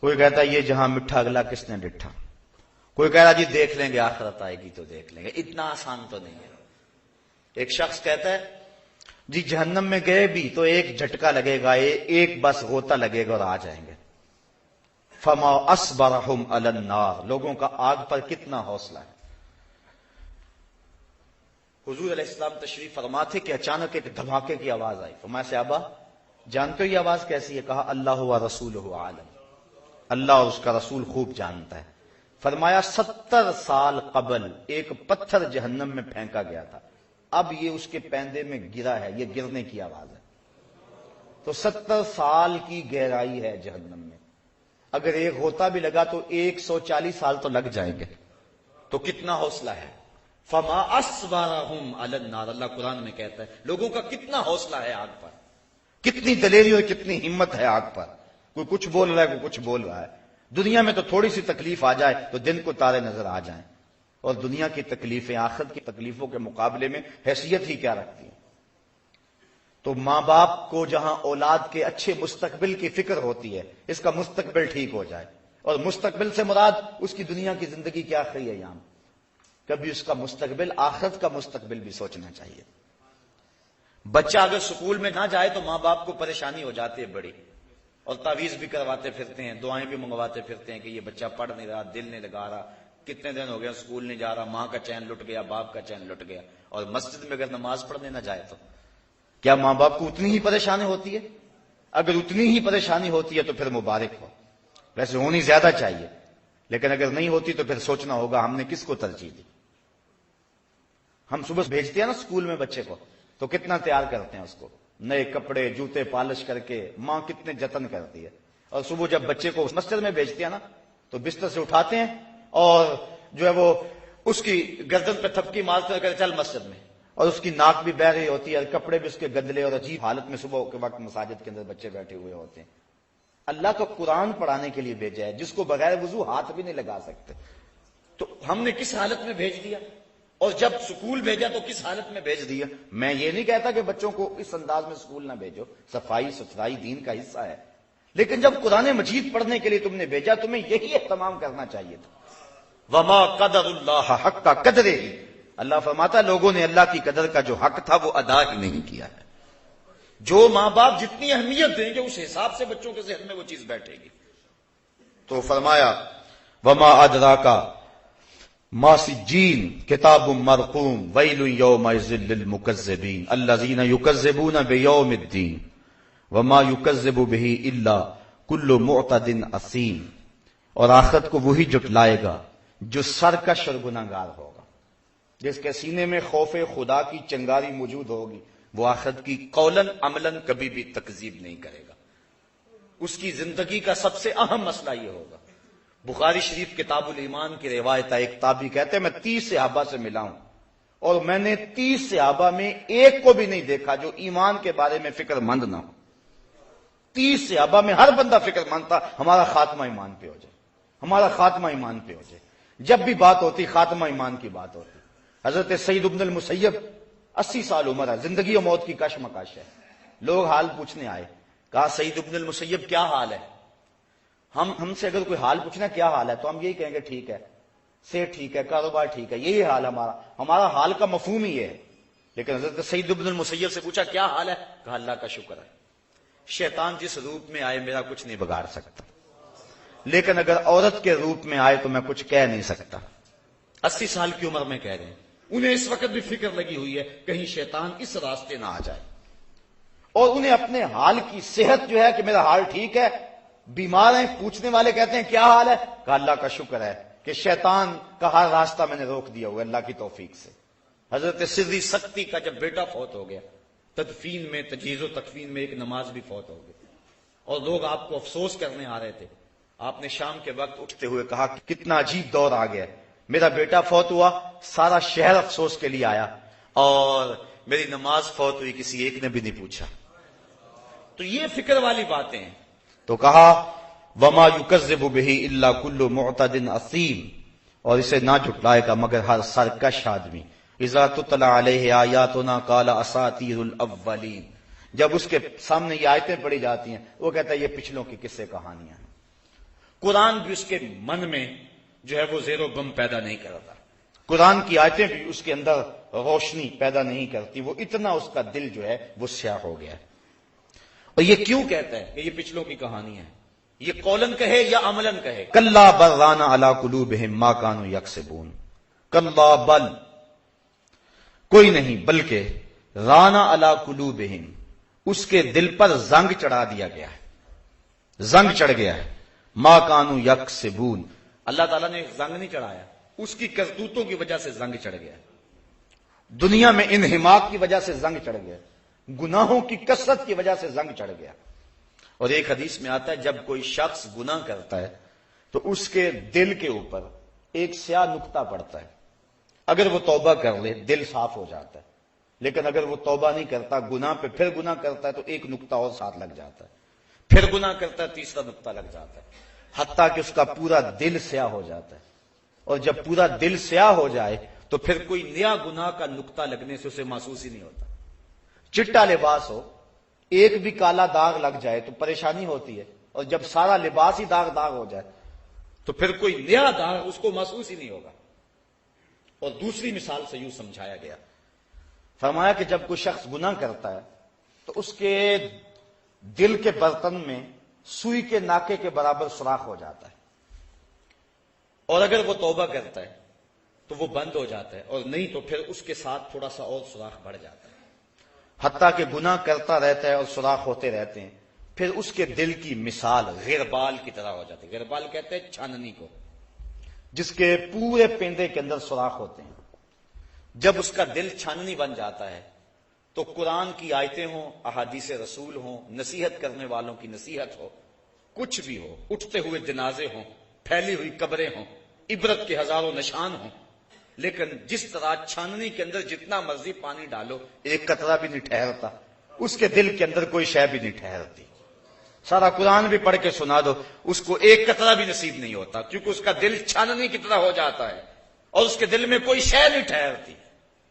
کوئی کہتا ہے یہ جہاں مٹھا اگلا کس نے ڈٹھا، کوئی کہہ رہا جی دیکھ لیں گے آخرت آئے گی تو دیکھ لیں گے، اتنا آسان تو نہیں ہے۔ ایک شخص کہتا ہے جی جہنم میں گئے بھی تو ایک جھٹکا لگے گا، ایک بس غوطہ لگے گا اور آ جائیں گے۔ فما اصبرہم علی النار، لوگوں کا آگ پر کتنا حوصلہ ہے۔ حضور علیہ السلام تشریف فرما تھے کہ اچانک ایک دھماکے کی آواز آئی، فرمایا صحابہ جانتے ہو یہ آواز کیسی ہے؟ کہا اللہ و رسولہ عالم، اللہ اور اس کا رسول خوب جانتا ہے۔ فرمایا 70 سال قبل ایک پتھر جہنم میں پھینکا گیا تھا، اب یہ اس کے پیندے میں گرا ہے، یہ گرنے کی آواز ہے۔ تو 70 سال کی گہرائی ہے جہنم میں، اگر ایک غوطہ بھی لگا تو 140 سال تو لگ جائیں گے، تو کتنا حوصلہ ہے۔ فما اصبرہم علی النار، اللہ قرآن میں کہتا ہے لوگوں کا کتنا حوصلہ ہے آگ پر، کتنی دلیری اور کتنی ہمت ہے آگ پر۔ کوئی کچھ بول رہا ہے، کوئی کچھ بول رہا ہے۔ دنیا میں تو تھوڑی سی تکلیف آ جائے تو دن کو تارے نظر آ جائیں، اور دنیا کی تکلیفیں آخرت کی تکلیفوں کے مقابلے میں حیثیت ہی کیا رکھتی ہیں؟ تو ماں باپ کو جہاں اولاد کے اچھے مستقبل کی فکر ہوتی ہے، اس کا مستقبل ٹھیک ہو جائے، اور مستقبل سے مراد اس کی دنیا کی زندگی کے آخری ایام، کبھی اس کا مستقبل آخرت کا مستقبل بھی سوچنا چاہیے۔ بچہ اگر سکول میں نہ جائے تو ماں باپ کو پریشانی ہو جاتی ہے بڑی، اور تعویذ بھی کرواتے پھرتے ہیں، دعائیں بھی منگواتے پھرتے ہیں کہ یہ بچہ پڑھ نہیں رہا، دل نہیں لگا رہا، کتنے دن ہو گیا سکول نہیں جا رہا، ماں کا چین لٹ گیا، باپ کا چین لٹ گیا۔ اور مسجد میں اگر نماز پڑھنے نہ جائے تو کیا ماں باپ کو اتنی ہی پریشانی ہوتی ہے؟ اگر اتنی ہی پریشانی ہوتی ہے تو پھر مبارک ہو، ویسے ہونی زیادہ چاہیے، لیکن اگر نہیں ہوتی تو پھر سوچنا ہوگا ہم نے کس کو ترجیح دی۔ ہم صبح بھیجتے ہیں نا اسکول میں بچے کو، تو کتنا تیار کرتے ہیں اس کو، نئے کپڑے جوتے پالش کر کے، ماں کتنے جتن کرتی ہے، اور صبح جب بچے کو مسجد میں بھیجتے ہیں نا تو بستر سے اٹھاتے ہیں اور جو ہے وہ اس کی گردن پہ تھپکی مارتے ہیں کہ چل مسجد میں، اور اس کی ناک بھی بہ رہی ہوتی ہے اور کپڑے بھی اس کے گدلے اور عجیب حالت میں صبح کے وقت مساجد کے اندر بچے بیٹھے ہوئے ہوتے ہیں۔ اللہ کا قرآن پڑھانے کے لیے بھیجا ہے، جس کو بغیر وضو ہاتھ بھی نہیں لگا سکتے، تو ہم نے کس حالت میں بھیج دیا؟ اور جب سکول بھیجا تو کس حالت میں بھیج دیا؟ میں یہ نہیں کہتا کہ بچوں کو اس انداز میں سکول نہ بھیجو، صفائی ستھرائی دین کا حصہ ہے، لیکن جب قرآن مجید پڑھنے کے لیے تم نے بھیجا تمہیں یہی اہتمام کرنا چاہیے تھا۔ وما قدر اللہ حق قدرہ، اللہ فرماتا لوگوں نے اللہ کی قدر کا جو حق تھا وہ ادا ہی نہیں کیا ہے۔ جو ماں باپ جتنی اہمیت دیں گے اس حساب سے بچوں کے ذہن میں وہ چیز بیٹھے گی۔ تو فرمایا وما ادراک ما سجین کتاب مرقوم ویل یومئذ للمکذبین الذین یکذبون بیوم الدین وما یکذب بہ الا کل معتد اثیم، اور آخرت کو وہی جٹلائے گا جو سرکش اور گناہگار ہوگا، جس کے سینے میں خوف خدا کی چنگاری موجود ہوگی، وہ آخرت کی قولاً عملاً کبھی بھی تکذیب نہیں کرے گا۔ اس کی زندگی کا سب سے اہم مسئلہ یہ ہوگا۔ بخاری شریف کتاب الایمان کی روایت ہے، ایک تابعی کہتے ہیں میں 30 صحابہ سے ملا ہوں اور میں نے 30 صحابہ میں ایک کو بھی نہیں دیکھا جو ایمان کے بارے میں فکر مند نہ ہو۔ 30 صحابہ میں ہر بندہ فکر مند تھا ہمارا خاتمہ ایمان پہ ہو جائے، ہمارا خاتمہ ایمان پہ ہو جائے۔ جب بھی بات ہوتی خاتمہ ایمان کی بات ہوتی۔ حضرت سعید بن المسیب 80 سال عمر ہے، زندگی و موت کی کشمکش ہے، لوگ حال پوچھنے آئے، کہا سعید بن المسیب کیا حال ہے؟ ہم سے اگر کوئی حال پوچھنا کیا حال ہے تو ہم یہی کہیں گے ٹھیک ہے، صحت ٹھیک ہے، کاروبار ٹھیک ہے، یہی حال ہمارا حال کا مفہوم ہی ہے۔ لیکن حضرت سعید بن المسیب سے پوچھا کیا حال ہے؟ کہا اللہ کا شکر ہے، شیطان جس روپ میں آئے میرا کچھ نہیں بگاڑ سکتا، لیکن اگر عورت کے روپ میں آئے تو میں کچھ کہہ نہیں سکتا۔ 80 سال کی عمر میں کہہ رہے ہیں، انہیں اس وقت بھی فکر لگی ہوئی ہے کہیں شیطان اس راستے نہ آ جائے، اور انہیں اپنے حال کی صحت جو ہے کہ میرا حال ٹھیک ہے، بیمار ہیں، پوچھنے والے کہتے ہیں کیا حال ہے؟ کہا اللہ کا شکر ہے کہ شیطان کا ہر راستہ میں نے روک دیا ہوا اللہ کی توفیق سے۔ حضرت سری سکتی کا جب بیٹا فوت ہو گیا، تدفین میں تجہیز و تکفین میں ایک نماز بھی فوت ہو گئی، اور لوگ آپ کو افسوس کرنے آ رہے تھے۔ آپ نے شام کے وقت اٹھتے ہوئے کہا کتنا عجیب دور آ گیا، میرا بیٹا فوت ہوا، سارا شہر افسوس کے لیے آیا، اور میری نماز فوت ہوئی کسی ایک نے بھی نہیں پوچھا۔ تو یہ فکر والی باتیں ہیں۔ تو کہا وما یکذب بہ الا کل معتد اثیم، اور اسے نہ جھٹلائے گا مگر ہر سرکش آدمی۔ اذا تتلی علیہ آیاتنا قال اساطیر الاولین، جب اس کے سامنے یہ آیتیں پڑھی جاتی ہیں وہ کہتا ہے یہ پچھلوں کی قصے کہانیاں ہیں۔ قرآن بھی اس کے من میں جو ہے وہ زیر و بم پیدا نہیں کرتا، قرآن کی آیتیں بھی اس کے اندر روشنی پیدا نہیں کرتی، وہ اتنا اس کا دل جو ہے وہ سیاہ ہو گیا ہے۔ اور یہ کیوں کہتا ہے کہ یہ پچھلوں کی کہانی ہے؟ یہ قولن کہے یا عملن کہے؟ کلا بل ران علی قلوبہم ما کانوا یکسبون، کلا بل کوئی نہیں بلکہ رانا علی قلوبہم اس کے دل پر زنگ چڑھا دیا گیا ہے، زنگ چڑھ گیا ہے، ما کانوا یکسبون، اللہ تعالیٰ نے زنگ نہیں چڑھایا، اس کی کرتوتوں کی وجہ سے زنگ چڑھ گیا، دنیا میں انہماک کی وجہ سے زنگ چڑھ گیا، گناہوں کی کثرت کی وجہ سے زنگ چڑھ گیا۔ اور ایک حدیث میں آتا ہے جب کوئی شخص گناہ کرتا ہے تو اس کے دل کے اوپر ایک سیاہ نقطہ پڑتا ہے، اگر وہ توبہ کر لے دل صاف ہو جاتا ہے، لیکن اگر وہ توبہ نہیں کرتا گناہ پہ پھر گناہ کرتا ہے تو ایک نقطہ اور ساتھ لگ جاتا ہے، پھر گناہ کرتا ہے تیسرا نقطہ لگ جاتا ہے، حتیٰ کہ اس کا پورا دل سیاہ ہو جاتا ہے۔ اور جب پورا دل سیاہ ہو جائے تو پھر کوئی نیا گناہ کا نقطہ لگنے سے اسے محسوس ہی نہیں ہوتا. چٹا لباس ہو، ایک بھی کالا داغ لگ جائے تو پریشانی ہوتی ہے، اور جب سارا لباس ہی داغ داغ ہو جائے تو پھر کوئی نیا داغ اس کو محسوس ہی نہیں ہوگا. اور دوسری مثال سے یوں سمجھایا گیا، فرمایا کہ جب کوئی شخص گناہ کرتا ہے تو اس کے دل کے برتن میں سوئی کے ناکے کے برابر سوراخ ہو جاتا ہے، اور اگر وہ توبہ کرتا ہے تو وہ بند ہو جاتا ہے، اور نہیں تو پھر اس کے ساتھ تھوڑا سا اور سوراخ بڑھ جاتا ہے، حتیٰ کہ گناہ کرتا رہتا ہے اور سوراخ ہوتے رہتے ہیں. پھر اس کے دل کی مثال غربال کی طرح ہو جاتی ہے. غربال کہتے ہیں چھاننی کو، جس کے پورے پیندے کے اندر سوراخ ہوتے ہیں. جب اس کا دل چھاننی بن جاتا ہے تو قرآن کی آیتیں ہوں، احادیث رسول ہوں، نصیحت کرنے والوں کی نصیحت ہو، کچھ بھی ہو، اٹھتے ہوئے جنازے ہوں، پھیلی ہوئی قبریں ہوں، عبرت کے ہزاروں نشان ہوں، لیکن جس طرح چھاننی کے اندر جتنا مرضی پانی ڈالو ایک قطرہ بھی نہیں ٹھہرتا، اس کے دل کے اندر کوئی شے بھی نہیں ٹھہرتی. سارا قرآن بھی پڑھ کے سنا دو اس کو ایک قطرہ بھی نصیب نہیں ہوتا، کیونکہ اس کا دل چھاننی کی طرح ہو جاتا ہے اور اس کے دل میں کوئی شے نہیں ٹھہرتی.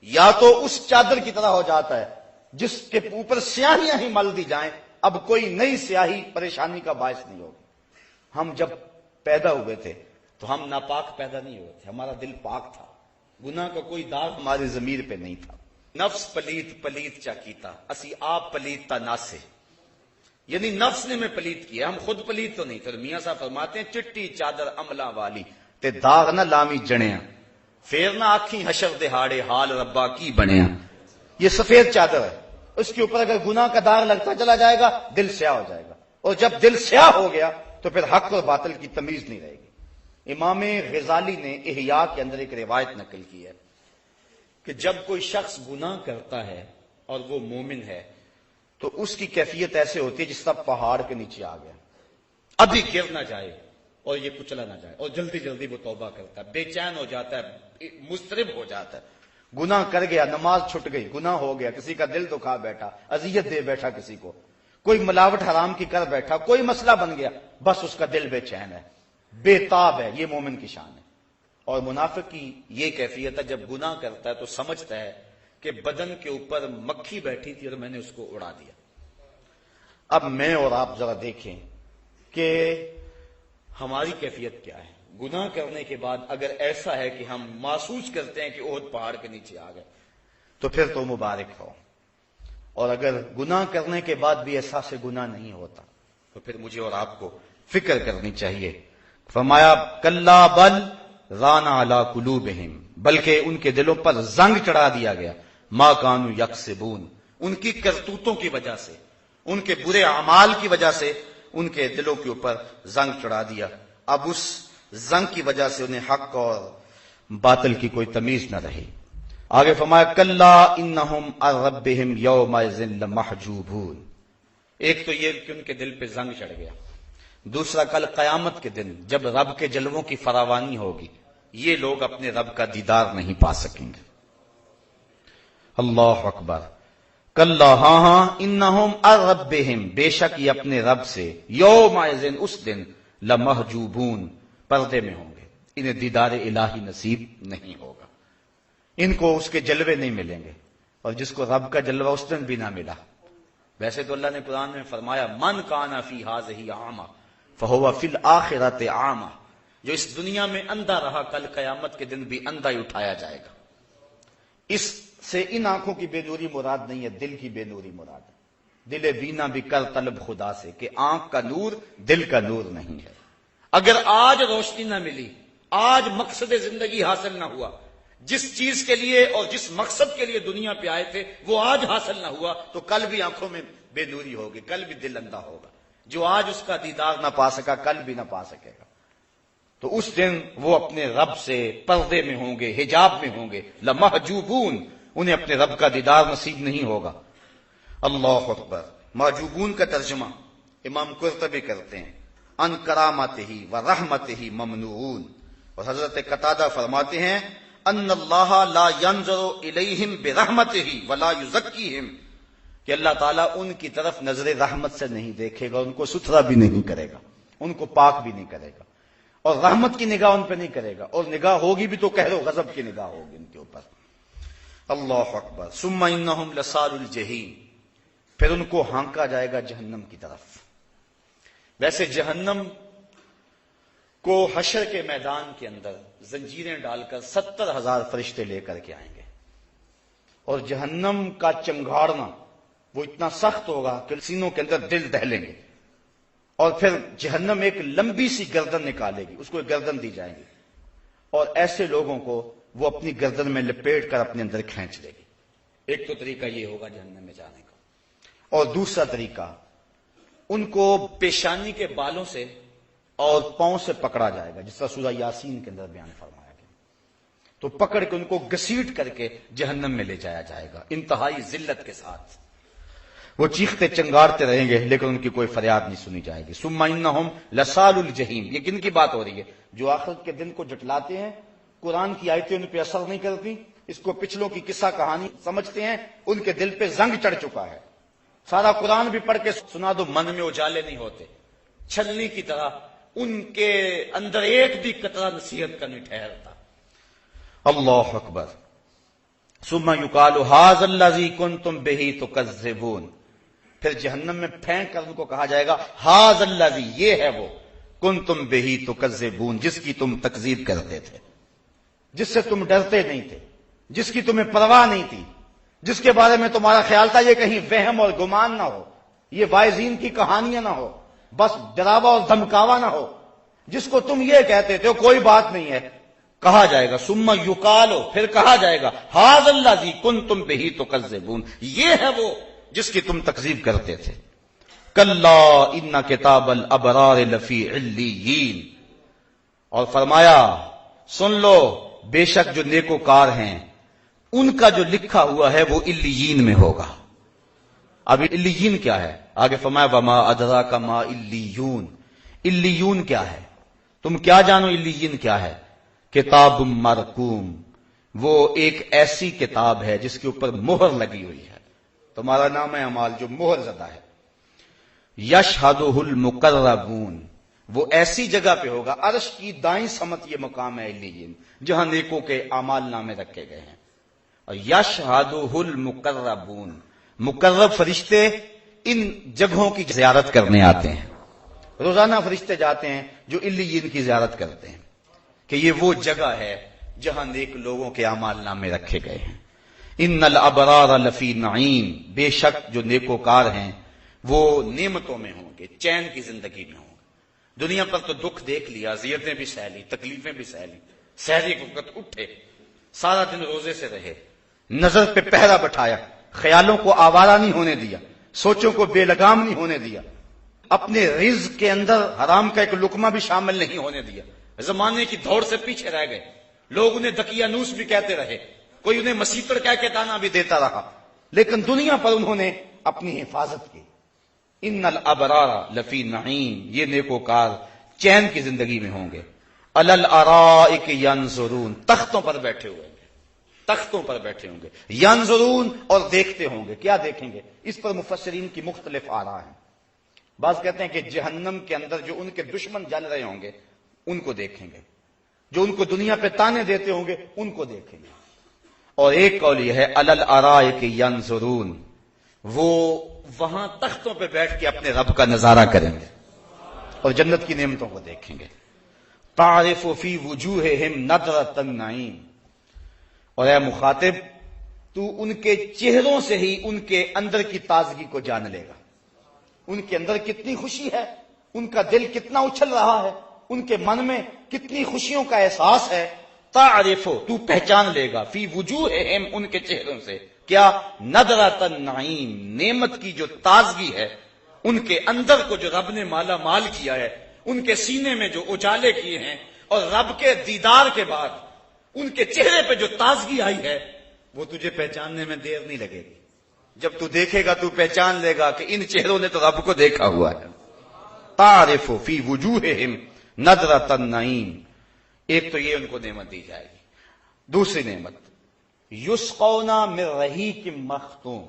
یا تو اس چادر کی طرح ہو جاتا ہے جس کے اوپر سیاہیاں ہی مل دی جائیں، اب کوئی نئی سیاہی پریشانی کا باعث نہیں ہوگی. ہم جب پیدا ہوئے تھے تو ہم ناپاک پیدا نہیں ہوئے تھے، ہمارا دل پاک تھا، گناہ کا کوئی داغ ہماری ضمیر پہ نہیں تھا. نفس پلیت پلیت چا کیتا اسی آپ پلیت تا ناسے، یعنی نفس نے میں پلیت کیا، ہم خود پلیت تو نہیں تھے. میاں صاحب فرماتے ہیں چٹی چادر عملہ والی تے داغ نہ لامی جڑیاں، پھر نہ آکھیں حشر دہاڑے حال ربا کی بنیا. یہ سفید چادر ہے، اس کے اوپر اگر گناہ کا داغ لگتا چلا جائے گا دل سیاہ ہو جائے گا، اور جب دل سیاہ ہو گیا تو پھر حق اور باطل کی تمیز نہیں رہے گی. امام غزالی نے احیاء کے اندر ایک روایت نقل کی ہے کہ جب کوئی شخص گناہ کرتا ہے اور وہ مومن ہے تو اس کی کیفیت ایسے ہوتی ہے جس طرح پہاڑ کے نیچے آ گیا، ابھی گر نہ جائے اور یہ کچلا نہ جائے، اور جلدی جلدی وہ توبہ کرتا ہے، بے چین ہو جاتا ہے، مضطرب ہو جاتا ہے. گناہ کر گیا، نماز چھٹ گئی، گناہ ہو گیا، کسی کا دل دکھا بیٹھا، اذیت دے بیٹھا، کسی کو کوئی ملاوٹ حرام کی کر بیٹھا، کوئی مسئلہ بن گیا، بس اس کا دل بے چین ہے، بے تاب ہے. یہ مومن کی شان ہے. اور منافق کی یہ کیفیت ہے جب گناہ کرتا ہے تو سمجھتا ہے کہ بدن کے اوپر مکھی بیٹھی تھی اور میں نے اس کو اڑا دیا. اب میں اور آپ ذرا دیکھیں کہ ہماری کیفیت کیا ہے. گناہ کرنے کے بعد اگر ایسا ہے کہ ہم محسوس کرتے ہیں کہ احد پہاڑ کے نیچے آ گئے تو پھر تو مبارک ہو، اور اگر گناہ کرنے کے بعد بھی احساس گناہ نہیں ہوتا تو پھر مجھے اور آپ کو فکر کرنی چاہیے. فرمایا کلا بل ران علی قلوبہم، بلکہ ان کے دلوں پر زنگ چڑھا دیا گیا، ما کانوا یکسبون، ان کی کرتوتوں کی وجہ سے، ان کے برے اعمال کی وجہ سے ان کے دلوں کے اوپر زنگ چڑھا دیا. اب اس زنگ کی وجہ سے انہیں حق اور باطل کی کوئی تمیز نہ رہی. آگے فرمایا کلا انہم عن ربہم یومئذ لمحجوبون. ایک تو یہ کہ ان کے دل پہ زنگ چڑھ گیا، دوسرا کل قیامت کے دن جب رب کے جلووں کی فراوانی ہوگی یہ لوگ اپنے رب کا دیدار نہیں پا سکیں گے. اللہ اکبر. کلا ہاں انہم عن ربہم، بے شک یہ اپنے رب سے، یومئذ اس دن، لمحجوبون پردے میں ہوں گے، انہیں دیدار الہی نصیب نہیں ہوگا، ان کو اس کے جلوے نہیں ملیں گے. اور جس کو رب کا جلوہ اس دن بھی نہ ملا. ویسے تو اللہ نے قرآن میں فرمایا من کان فی ہذہ اعمی فہو فی الآخرۃ اعمی، جو اس دنیا میں اندھا رہا کل قیامت کے دن بھی اندھا ہی اٹھایا جائے گا. اس سے ان آنکھوں کی بے نوری مراد نہیں ہے، دل کی بے نوری مراد ہے. دل بینا بھی کر طلب خدا سے، کہ آنکھ کا نور دل کا نور نہیں ہے. اگر آج روشنی نہ ملی، آج مقصد زندگی حاصل نہ ہوا، جس چیز کے لیے اور جس مقصد کے لیے دنیا پہ آئے تھے وہ آج حاصل نہ ہوا تو کل بھی آنکھوں میں بے نوری ہوگی، کل بھی دل اندھا ہوگا. جو آج اس کا دیدار نہ پا سکا کل بھی نہ پا سکے گا. تو اس دن وہ اپنے رب سے پردے میں ہوں گے، حجاب میں ہوں گے. لمحجوبون، انہیں اپنے رب کا دیدار نصیب نہیں ہوگا. اللہ اکبر. محجوبون کا ترجمہ امام قرطبی کرتے ہیں ان کرامتہ و رحمتہ ممنوعون. اور حضرت قتادہ فرماتے ہیں ان اللہ لا ينظر الیہم برحمتہ ولا یزکیہم، کہ اللہ تعالیٰ ان کی طرف نظر رحمت سے نہیں دیکھے گا، ان کو ستھرا بھی نہیں کرے گا، ان کو پاک بھی نہیں کرے گا. اور رحمت کی نگاہ ان پہ نہیں کرے گا، اور نگاہ ہوگی بھی تو قہر و غضب کی نگاہ ہوگی ان کے اوپر۔ اللہ اکبر۔ ثم انہم لصال الجحیم، پھر ان کو ہانکا جائے گا جہنم کی طرف۔ ویسے جہنم کو حشر کے میدان کے اندر زنجیریں ڈال کر 70,000 فرشتے لے کر کے آئیں گے، اور جہنم کا چنگاڑنا وہ اتنا سخت ہوگا کہ سینوں کے اندر دل دہلیں گے، اور پھر جہنم ایک لمبی سی گردن نکالے گی، اس کو ایک گردن دی جائے گی، اور ایسے لوگوں کو وہ اپنی گردن میں لپیٹ کر اپنے اندر کھینچ لے گی۔ ایک تو طریقہ یہ ہوگا جہنم میں جانے کا، اور دوسرا طریقہ ان کو پیشانی کے بالوں سے اور پاؤں سے پکڑا جائے گا، جس طرح سورہ یاسین کے اندر بیان فرمایا گیا، تو پکڑ کے ان کو گھسیٹ کر کے جہنم میں لے جایا جائے گا انتہائی ذلت کے ساتھ۔ وہ چیختے چنگارتے رہیں گے لیکن ان کی کوئی فریاد نہیں سنی جائے گی۔ ثم انہم لصال الجحیم، یہ کن کی بات ہو رہی ہے؟ جو آخرت کے دن کو جٹلاتے ہیں، قرآن کی آیتیں ان پہ اثر نہیں کرتی، اس کو پچھلوں کی قصہ کہانی سمجھتے ہیں، ان کے دل پہ زنگ چڑھ چکا ہے۔ سارا قرآن بھی پڑھ کے سنا دو، من میں اجالے نہیں ہوتے، چھلنی کی طرح ان کے اندر ایک بھی قطرہ نصیحت کا نہیں ٹھہرتا۔ اللہ اکبر۔ ثم یقال ھذا الذی کنتم بہ تکذبون، پھر جہنم میں پھینک کر ان کو کہا جائے گا ھذا الذی، یہ ہے وہ، کنتم بہ تکذبون، جس کی تم تکذیب کرتے تھے، جس سے تم ڈرتے نہیں تھے، جس کی تمہیں پرواہ نہیں تھی، جس کے بارے میں تمہارا خیال تھا یہ کہیں وہم اور گمان نہ ہو، یہ وائزین کی کہانیاں نہ ہو، بس ڈراوا اور دھمکاوا نہ ہو، جس کو تم یہ کہتے تھے کوئی بات نہیں ہے، کہا جائے گا ثم یقال، پھر کہا جائے گا ھذا الذی کنتم بہ تکذبون، یہ ہے وہ جس کی تم تکذیب کرتے تھے۔ کلا ان کتاب الابرار لفی علیین، اور فرمایا سن لو بے شک جو نیکوکار ہیں ان کا جو لکھا ہوا ہے وہ علیین میں ہوگا۔ اب علیین کیا ہے؟ آگے فرمایا وما ادراک ما علیون، علیون کیا ہے؟ تم کیا جانو علیین کیا ہے؟ کتاب مرقوم، وہ ایک ایسی کتاب ہے جس کے اوپر مہر لگی ہوئی ہے، تمہارا نام اعمال جو مہر زدہ ہے۔ یشہدہ المقربون، وہ ایسی جگہ پہ ہوگا، عرش کی دائیں سمت یہ مقام ہے علیین، جہاں نیکوں کے اعمال نامے رکھے گئے ہیں۔ اور یشہدہ المقربون، مقرب فرشتے ان جگہوں کی زیارت کرنے آتے ہیں، روزانہ فرشتے جاتے ہیں جو علیین کی زیارت کرتے ہیں کہ یہ وہ جگہ ہے جہاں نیک لوگوں کے اعمال نامے رکھے گئے ہیں۔ ان الابرار لفی نعیم، بے شک جو نیکوکار ہیں وہ نعمتوں میں ہوں گے، چین کی زندگی میں ہوں گے۔ دنیا پر تو دکھ دیکھ لیا، اذیتیں بھی سہ لی، تکلیفیں بھی سہ لی، سحری کے وقت اٹھے، سارا دن روزے سے رہے، نظر پہ پہرا بٹھایا، خیالوں کو آوارہ نہیں ہونے دیا، سوچوں کو بے لگام نہیں ہونے دیا، اپنے رزق کے اندر حرام کا ایک لقمہ بھی شامل نہیں ہونے دیا، زمانے کی دوڑ سے پیچھے رہ گئے، لوگ انہیں دقیانوس بھی کہتے رہے، کوئی انہیں مسیطر کہہ کے تانا بھی دیتا رہا، لیکن دنیا پر انہوں نے اپنی حفاظت کی۔ ان الابرار لفی نعیم، یہ نیکوکار چین کی زندگی میں ہوں گے۔ علی الارائک ینظرون، تختوں پر بیٹھے ہوئے ہوں گے، تختوں پر بیٹھے ہوں گے، ینظرون، اور دیکھتے ہوں گے۔ کیا دیکھیں گے؟ اس پر مفسرین کی مختلف آراء ہیں۔ بعض کہتے ہیں کہ جہنم کے اندر جو ان کے دشمن جل رہے ہوں گے ان کو دیکھیں گے، جو ان کو دنیا پہ تانے دیتے ہوں گے ان کو دیکھیں گے، اور ایک قول یہ ہے علی الارائک ینظرون، وہ وہاں تختوں پہ بیٹھ کے اپنے رب کا نظارہ کریں گے اور جنت کی نعمتوں کو دیکھیں گے۔ تعرف فی وجوہہم نضرۃ النعیم، اور اے مخاطب تو ان کے چہروں سے ہی ان کے اندر کی تازگی کو جان لے گا، ان کے اندر کتنی خوشی ہے، ان کا دل کتنا اچھل رہا ہے، ان کے من میں کتنی خوشیوں کا احساس ہے۔ تعرف، تو پہچان لے گا، فی وجوہہم، ان کے چہروں سے، کیا؟ نضرۃ النعیم، نعمت کی جو تازگی ہے، ان کے اندر کو جو رب نے مالا مال کیا ہے، ان کے سینے میں جو اجالے کیے ہیں، اور رب کے دیدار کے بعد ان کے چہرے پہ جو تازگی آئی ہے، وہ تجھے پہچاننے میں دیر نہیں لگے گی۔ جب تو دیکھے گا تو پہچان لے گا کہ ان چہروں نے تو رب کو دیکھا ہوا ہے۔ تعرف فی وجوہہم نضرۃ النعیم، ایک تو یہ ان کو نعمت دی جائے گی۔ دوسری نعمت یسقون من رحیق مختوم،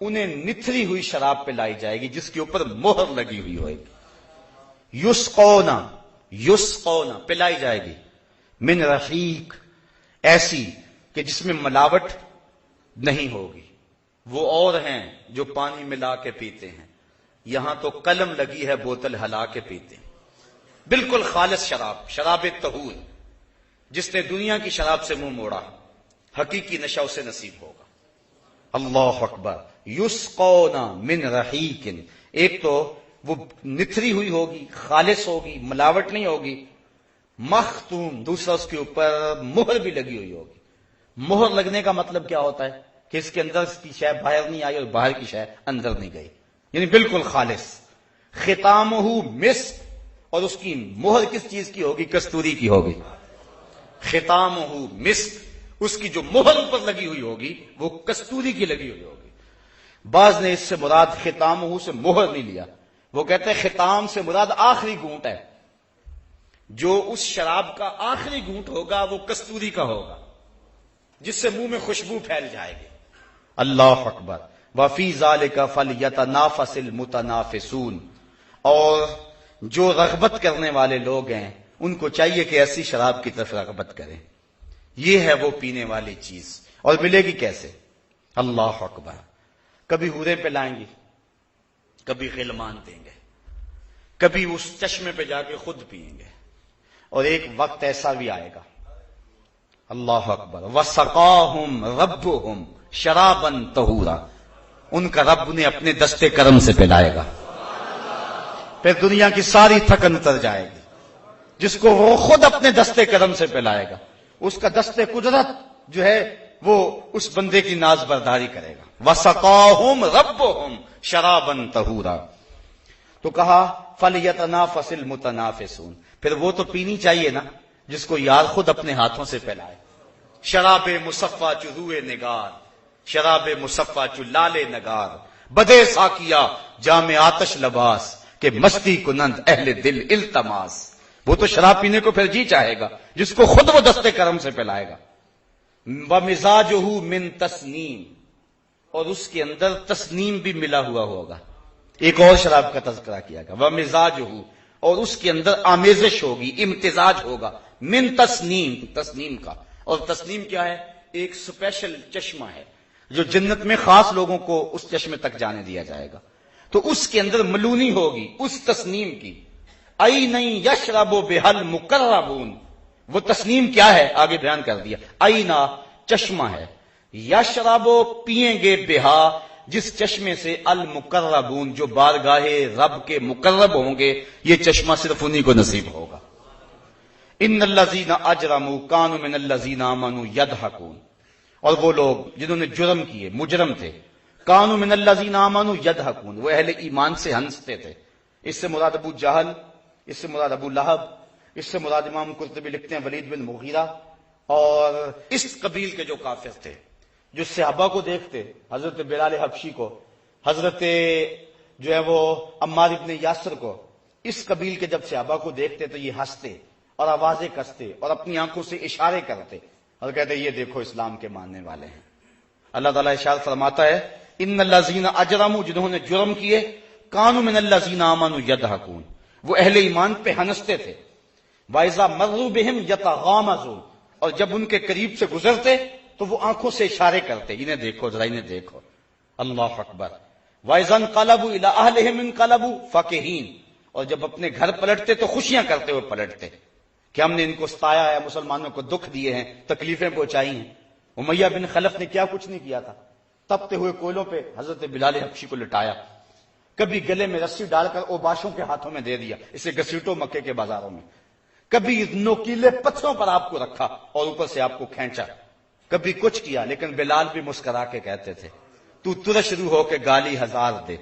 انہیں نتھری ہوئی شراب پہ لائی جائے گی جس کے اوپر مہر لگی ہوئی ہوئے گی۔ یسقون، یسقون پلائی جائے گی، من رحیق ایسی کہ جس میں ملاوٹ نہیں ہوگی. وہ اور ہیں جو پانی ملا کے پیتے ہیں، یہاں تو قلم لگی ہے بوتل ہلا کے پیتے ہیں. بالکل خالص شراب، شراب طہور. جس نے دنیا کی شراب سے منہ موڑا حقیقی نشہ اسے نصیب ہوگا. اللہ اکبر. یسقون من رحیق، ایک تو وہ نتھری ہوئی ہوگی، خالص ہوگی، ملاوٹ نہیں ہوگی. مختوم، دوسرا اس کے اوپر مہر بھی لگی ہوئی ہوگی. مہر لگنے کا مطلب کیا ہوتا ہے کہ اس کے اندر کی شے باہر نہیں آئی اور باہر کی شے اندر نہیں گئی، یعنی بالکل خالص. ختامہ مسک، اور اس کی مہر کس چیز کی ہوگی؟ کستوری کی ہوگی. ختامہ مسک، اس کی جو مہر اوپر لگی ہوئی ہوگی وہ کستوری کی لگی ہوئی ہوگی. بعض نے اس سے مراد ختامہ سے مہر نہیں لیا، وہ کہتے ہیں ختام سے مراد آخری گھونٹ ہے. جو اس شراب کا آخری گھونٹ ہوگا وہ کستوری کا ہوگا، جس سے منہ میں خوشبو پھیل جائے گی. اللہ اکبر. وفی ذالک فلیتنافس المتنافسون، اور جو رغبت کرنے والے لوگ ہیں ان کو چاہیے کہ ایسی شراب کی طرف رغبت کریں. یہ ہے وہ پینے والی چیز، اور ملے گی کیسے؟ اللہ اکبر. کبھی حوریں پہ لائیں گی، کبھی غلمان دیں گے، کبھی اس چشمے پہ جا کے خود پئیں گے، اور ایک وقت ایسا بھی آئے گا. اللہ اکبر. وسقاہم ربہم شرابا طہورا، ان کا رب نے اپنے دستے کرم سے پلائے گا. پھر دنیا کی ساری تھکن اتر جائے گی. جس کو وہ خود اپنے دستے کرم سے پلائے گا، اس کا دستے قدرت جو ہے وہ اس بندے کی ناز برداری کرے گا. وسقاہم ربہم شرابا طہورا. تو کہا فلیتنافس المتنافسون، پھر وہ تو پینی چاہیے نا جس کو یار خود اپنے ہاتھوں سے پلائے. شراب مصفا چو روئے نگار، شراب مصفا چو لالے نگار، بدے ساکیا جام آتش لباس، کہ مستی کنند اہل دل التماس. وہ تو شراب پینے کو پھر جی چاہے گا جس کو خود وہ دستے کرم سے پلائے گا. ومزاجہ من تسنیم، اور اس کے اندر تسنیم بھی ملا ہوا ہوگا. ایک اور شراب کا تذکرہ کیا گیا. ومزاجہ، اور اس کے اندر آمیزش ہوگی، امتزاج ہوگا من تسنیم، تسنیم کا. اور تسنیم کیا ہے؟ ایک سپیشل چشمہ ہے جو جنت میں خاص لوگوں کو اس چشمے تک جانے دیا جائے گا. تو اس کے اندر ملونی ہوگی اس تسنیم کی. عین یشرب بہل مقربون، وہ تسنیم کیا ہے آگے بیان کر دیا. عینا چشمہ ہے، یشرب پیئیں گے بہا جس چشمے سے المقربون جو بارگاہ رب کے مقرب ہوں گے، یہ چشمہ صرف انہی کو نصیب ہوگا. ان الذین اجرموا کانوا من الذین آمنوا یضحکون، اور وہ لوگ جنہوں نے جرم کیے، مجرم تھے، کانوا من الذین آمنوا یضحکون، وہ اہل ایمان سے ہنستے تھے. اس سے مراد ابو جہل، اس سے مراد ابو لہب، اس سے مراد امام قرطبی لکھتے ہیں ولید بن مغیرہ، اور اس قبیل کے جو کافر تھے جو صحابہ کو دیکھتے، حضرت بلال حبشی کو، حضرت جو ہے وہ عمار ابن یاسر کو، اس قبیل کے جب صحابہ کو دیکھتے تو یہ ہنستے اور آوازیں کستے اور اپنی آنکھوں سے اشارے کرتے اور کہتے یہ دیکھو اسلام کے ماننے والے ہیں. اللہ تعالیٰ ارشاد فرماتا ہے ان الذین اجرموا، جنہوں نے جرم کیے، کانوا من الذین آمنوا یضحکون، وہ اہل ایمان پہ ہنستے تھے. وَإِذَا مَرُّوا بِهِمْ يَتَغَامَزُونَ، اور جب ان کے قریب سے گزرتے تو وہ آنکھوں سے اشارے کرتے، انہیں دیکھو ذرا، انہیں دیکھو. اللہ اکبر. وَإِذَا انقلبوا إِلَىٰ أَهْلِهِمْ انقلبوا فَكِهِينَ، اور جب اپنے گھر پلٹتے تو خوشیاں کرتے ہوئے پلٹتے کہ ہم نے ان کو ستایا ہے، مسلمانوں کو دکھ دیے ہیں، تکلیفیں پہنچائی ہیں. امیہ بن خلف نے کیا کچھ نہیں کیا تھا، تپتے ہوئے کوئلوں پہ حضرت بلال حبشی کو لٹایا، کبھی گلے میں رسی ڈال کر اوباشوں کے ہاتھوں میں دے دیا، اسے گھسیٹو مکے کے بازاروں میں، کبھی نوکیلے پتھروں پر آپ کو رکھا اور اوپر سے آپ کو کھینچا، کبھی کچھ کیا. لیکن بلال بھی مسکرا کے کہتے تھے تو ترش روح ہو کے گالی ہزار دے،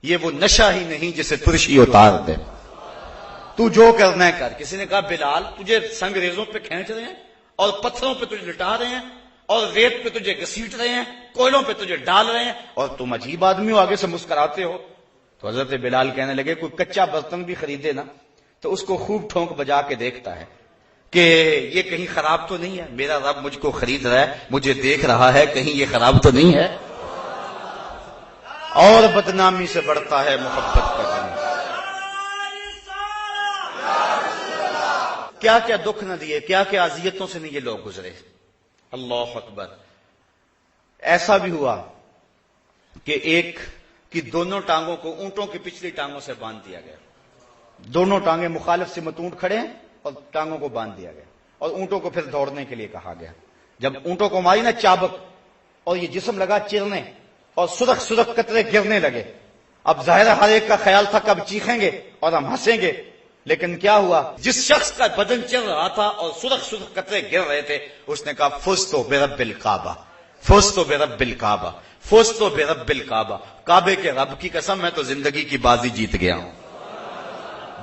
یہ وہ نشہ ہی نہیں جسے ترشی اتار دے، تو جو کرنا ہے کر. کسی نے کہا بلال تجھے سنگریزوں پہ کھینچ رہے ہیں اور پتھروں پہ تجھے لٹا رہے ہیں اور ریت پہ تجھے گھسیٹ رہے ہیں، کوئلوں پہ تجھے ڈال رہے ہیں، اور تم عجیب آدمی ہو، آگے سے مسکراتے ہو. تو حضرت بلال کہنے لگے کوئی کچا برتن بھی خریدے نا تو اس کو خوب ٹھونک بجا کے دیکھتا ہے کہ یہ کہیں خراب تو نہیں ہے، میرا رب مجھ کو خرید رہا ہے، مجھے دیکھ رہا ہے، کہیں یہ خراب تو نہیں ہے. اور بدنامی سے بڑھتا ہے محبت کا غم. کیا کیا دکھ نہ دیے، کیا کیا اذیتوں سے نہیں یہ لوگ گزرے. اللہ اکبر. ایسا بھی ہوا کہ ایک کی دونوں ٹانگوں کو اونٹوں کی پچھلی ٹانگوں سے باندھ دیا گیا. دونوں ٹانگیں مخالف سمت اونٹ کھڑے ہیں اور ٹانگوں کو باندھ دیا گیا اور اونٹوں کو پھر دوڑنے کے لیے کہا گیا. جب اونٹوں کو ماری نا چابک اور یہ جسم لگا چرنے اور سرخ سرخ قطرے گرنے لگے. اب ظاہر ہر ایک کا خیال تھا کب چیخیں گے اور ہم ہنسیں گے، لیکن کیا ہوا، جس شخص کا بدن چل رہا تھا اور سرخ سرخ قطرے گر رہے تھے اس نے کہا فزت برب الکعبہ، فزت برب الکعبہ، فزت برب الکعبہ. کعبے کے رب کی قسم میں تو زندگی کی بازی جیت گیا ہوں.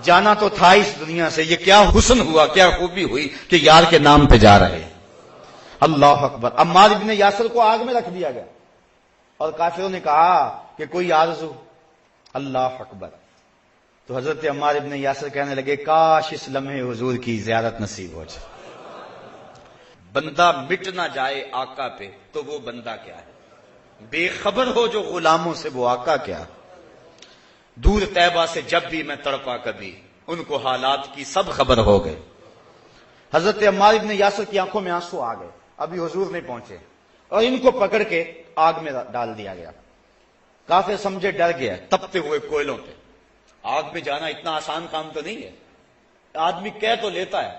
جانا تو تھا اس دنیا سے. یہ کیا حسن ہوا، کیا خوبی ہوئی کہ یار کے نام پہ جا رہے. اللہ اکبر. عمار ابن یاسر کو آگ میں رکھ دیا گیا اور کافروں نے کہا کہ کوئی آرزو. اللہ اکبر. تو حضرت عمار ابن یاسر کہنے لگے کاش اس لمحے حضور کی زیارت نصیب ہو جائے. بندہ مٹ نہ جائے آقا پہ تو وہ بندہ کیا ہے، بے خبر ہو جو غلاموں سے وہ آقا کیا. دور طیبہ سے جب بھی میں تڑپا کبھی ان کو حالات کی سب خبر ہو گئے. حضرت عمار ابن یاسر کی آنکھوں میں آنسو آ گئے. ابھی حضور نہیں پہنچے اور ان کو پکڑ کے آگ میں ڈال دیا گیا. کافر سمجھے ڈر گیا. تپتے ہوئے کوئلوں پہ آگ میں جانا اتنا آسان کام تو نہیں ہے. آدمی کہہ تو لیتا ہے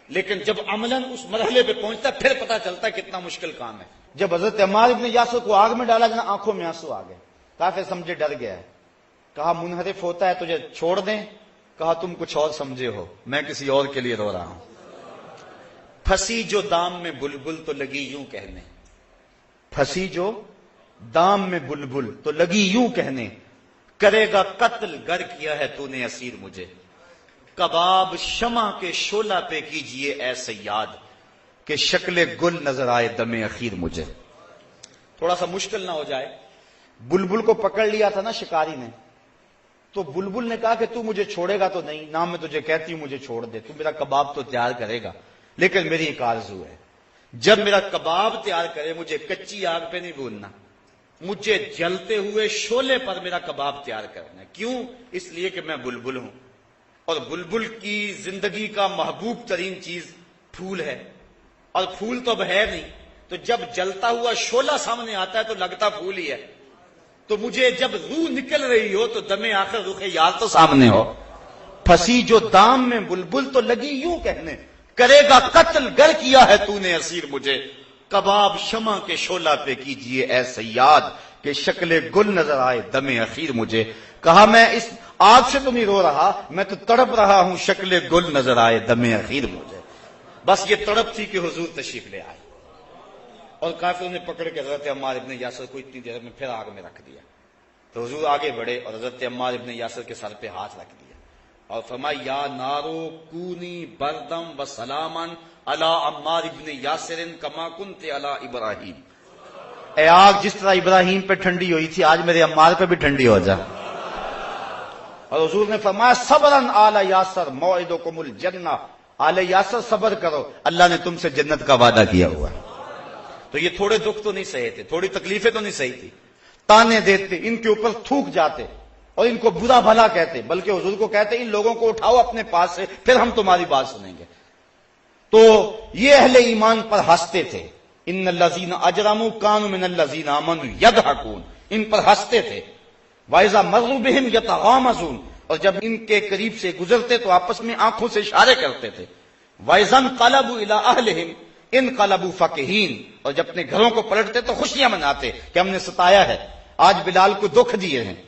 لیکن جب عملاً اس مرحلے پہ پہنچتا ہے پھر پتا چلتا ہے کتنا مشکل کام ہے. جب حضرت عمار ابن یاسر کو آگ میں ڈالا گیا آنکھوں میں آنسو آ گئے. کافر سمجھے ڈر گیا ہے. کہا منحرف ہوتا ہے تجھے چھوڑ دیں. کہا تم کچھ اور سمجھے ہو، میں کسی اور کے لیے رو رہا ہوں. پھنسی جو دام میں بلبل تو لگی یوں کہنے، پھنسی جو دام میں بلبل تو لگی یوں کہنے، کرے گا قتل گر کیا ہے تو نے اسیر مجھے، کباب شمع کے شعلہ پہ کیجئے اے سیاد، کہ شکل گل نظر آئے دم اخیر مجھے. تھوڑا سا مشکل نہ ہو جائے. بلبل کو پکڑ لیا تھا نا شکاری نے، تو بلبل نے کہا کہ تو مجھے چھوڑے گا تو نہیں، نہ میں تجھے کہتی ہوں مجھے چھوڑ دے، تو میرا کباب تو تیار کرے گا، لیکن میری ایک آرزو ہے، جب میرا کباب تیار کرے مجھے کچی آگ پہ نہیں بھوننا، مجھے جلتے ہوئے شعلے پر میرا کباب تیار کرنا ہے. کیوں؟ اس لیے کہ میں بلبل ہوں اور بلبل کی زندگی کا محبوب ترین چیز پھول ہے اور پھول تو اب ہے نہیں، تو جب جلتا ہوا شعلہ سامنے آتا ہے تو لگتا پھول ہی ہے. تو مجھے جب روح نکل رہی ہو تو دم آخر رخ یار تو سامنے ہو. پھنسی جو دام میں بلبل تو لگی یوں کہنے، کرے گا قتل گر کیا ہے تو نے اسیر مجھے، کباب شمع کے شعلہ پہ کیجئے اے سیاد، کہ شکل گل نظر آئے دم اخیر مجھے. کہا میں اس آگ سے تو نہیں رو رہا، میں تو تڑپ رہا ہوں، شکل گل نظر آئے دم اخیر مجھے. بس یہ تڑپ تھی کہ حضور تشریف لے آئے اور کافروں نے پکڑ کے حضرت عمار ابن یاسر کو اتنی دیر میں پھر آگ میں رکھ دیا. تو حضور آگے بڑھے اور حضرت عمار ابن یاسر کے سر پہ ہاتھ رکھ دیا اور فرمایا یا نارو کونی بردم و سلامن علی عمار ابن یاسر کما کنت علی ابراہیم. اے آگ جس طرح ابراہیم پہ ٹھنڈی ہوئی تھی آج میرے عمار پہ بھی ٹھنڈی ہو جا. اور حضور نے فرمایا صبرن آل یاسر موعدکم الجنہ، آل یاسر صبر کرو، اللہ نے تم سے جنت کا وعدہ کیا ہوا. تو یہ تھوڑے دکھ تو نہیں سہے تھے، تھوڑی تکلیفیں تو نہیں سہی تھی. تانے دیتے، ان کے اوپر تھوک جاتے اور ان کو برا بھلا کہتے، بلکہ حضور کو کہتے ان لوگوں کو اٹھاؤ اپنے پاس سے پھر ہم تمہاری بات سنیں گے. تو یہ اہل ایمان پر ہنستے تھے. ان الذین اجرموا کانوا من الذین آمنوا یضحکون، ان پر ہنستے تھے. وَإِذَا مَرُّوا بِهِمْ يَتَغَامَزُونَ، اور جب ان کے قریب سے گزرتے تو آپس میں آنکھوں سے اشارے کرتے تھے. وَإِذَا انقلبوا إِلَىٰ أَهْلِهِمْ انقلبوا فَكِهِينَ، اور جب اپنے گھروں کو پلٹتے تو خوشیاں مناتے کہ ہم نے ستایا ہے، آج بلال کو دکھ دیے ہیں.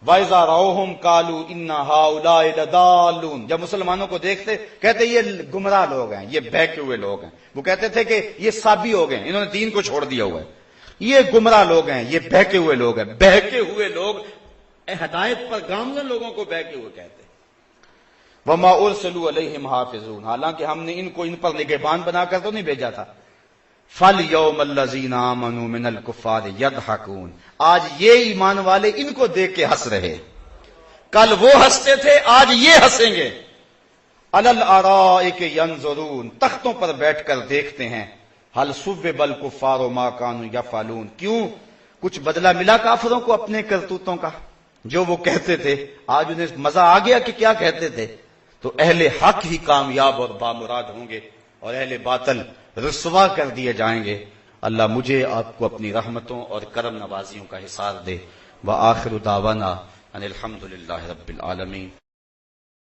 وَإِذَا رَأَوْهُمْ قَالُوا إِنَّ هَٰؤُلَاءِ لَضَالُّونَ، جب مسلمانوں کو دیکھتے کہتے یہ گمراہ لوگ ہیں، یہ بہکے ہوئے لوگ ہیں. وہ کہتے تھے کہ یہ سابی ہو گئے، انہوں نے دین کو چھوڑ دیا ہوا ہے، یہ گمراہ لوگ ہیں، یہ بہکے ہوئے لوگ ہیں. بہکے ہوئے لوگ ہدایت پر گامزن لوگوں کو بہکے ہوئے کہتے. وَمَا أُرْسِلُوا عَلَيْهِمْ حَافِظُونَ، حالانکہ ہم نے ان کو ان پر نگہبان بنا کر تو نہیں بھیجا تھا. فَالْيَوْمَ الَّذِينَ آمَنُوا مِنَ الْكُفَّارِ يَضْحَكُونَ، آج یہ ایمان والے ان کو دیکھ کے ہنس رہے. کل وہ ہنستے تھے آج یہ ہنسیں گے. عَلَى الْأَرَائِكِ يَنظُرُونَ، تختوں پر بیٹھ کر دیکھتے ہیں. هَلْ ثُوِّبَ الْكُفَّارُ مَا كَانُوا يَفْعَلُونَ، کیوں کچھ بدلہ ملا کافروں کو اپنے کرتوتوں کا جو وہ کہتے تھے، آج انہیں مزہ آ گیا کہ کیا کہتے تھے. تو اہل حق ہی کامیاب اور بامراد ہوں گے اور اہل باطل رسوا کر دیے جائیں گے۔ اللہ مجھے آپ کو اپنی رحمتوں اور کرم نوازیوں کا حصار دے۔ وآخر دعوانا ان الحمد للہ رب العالمین۔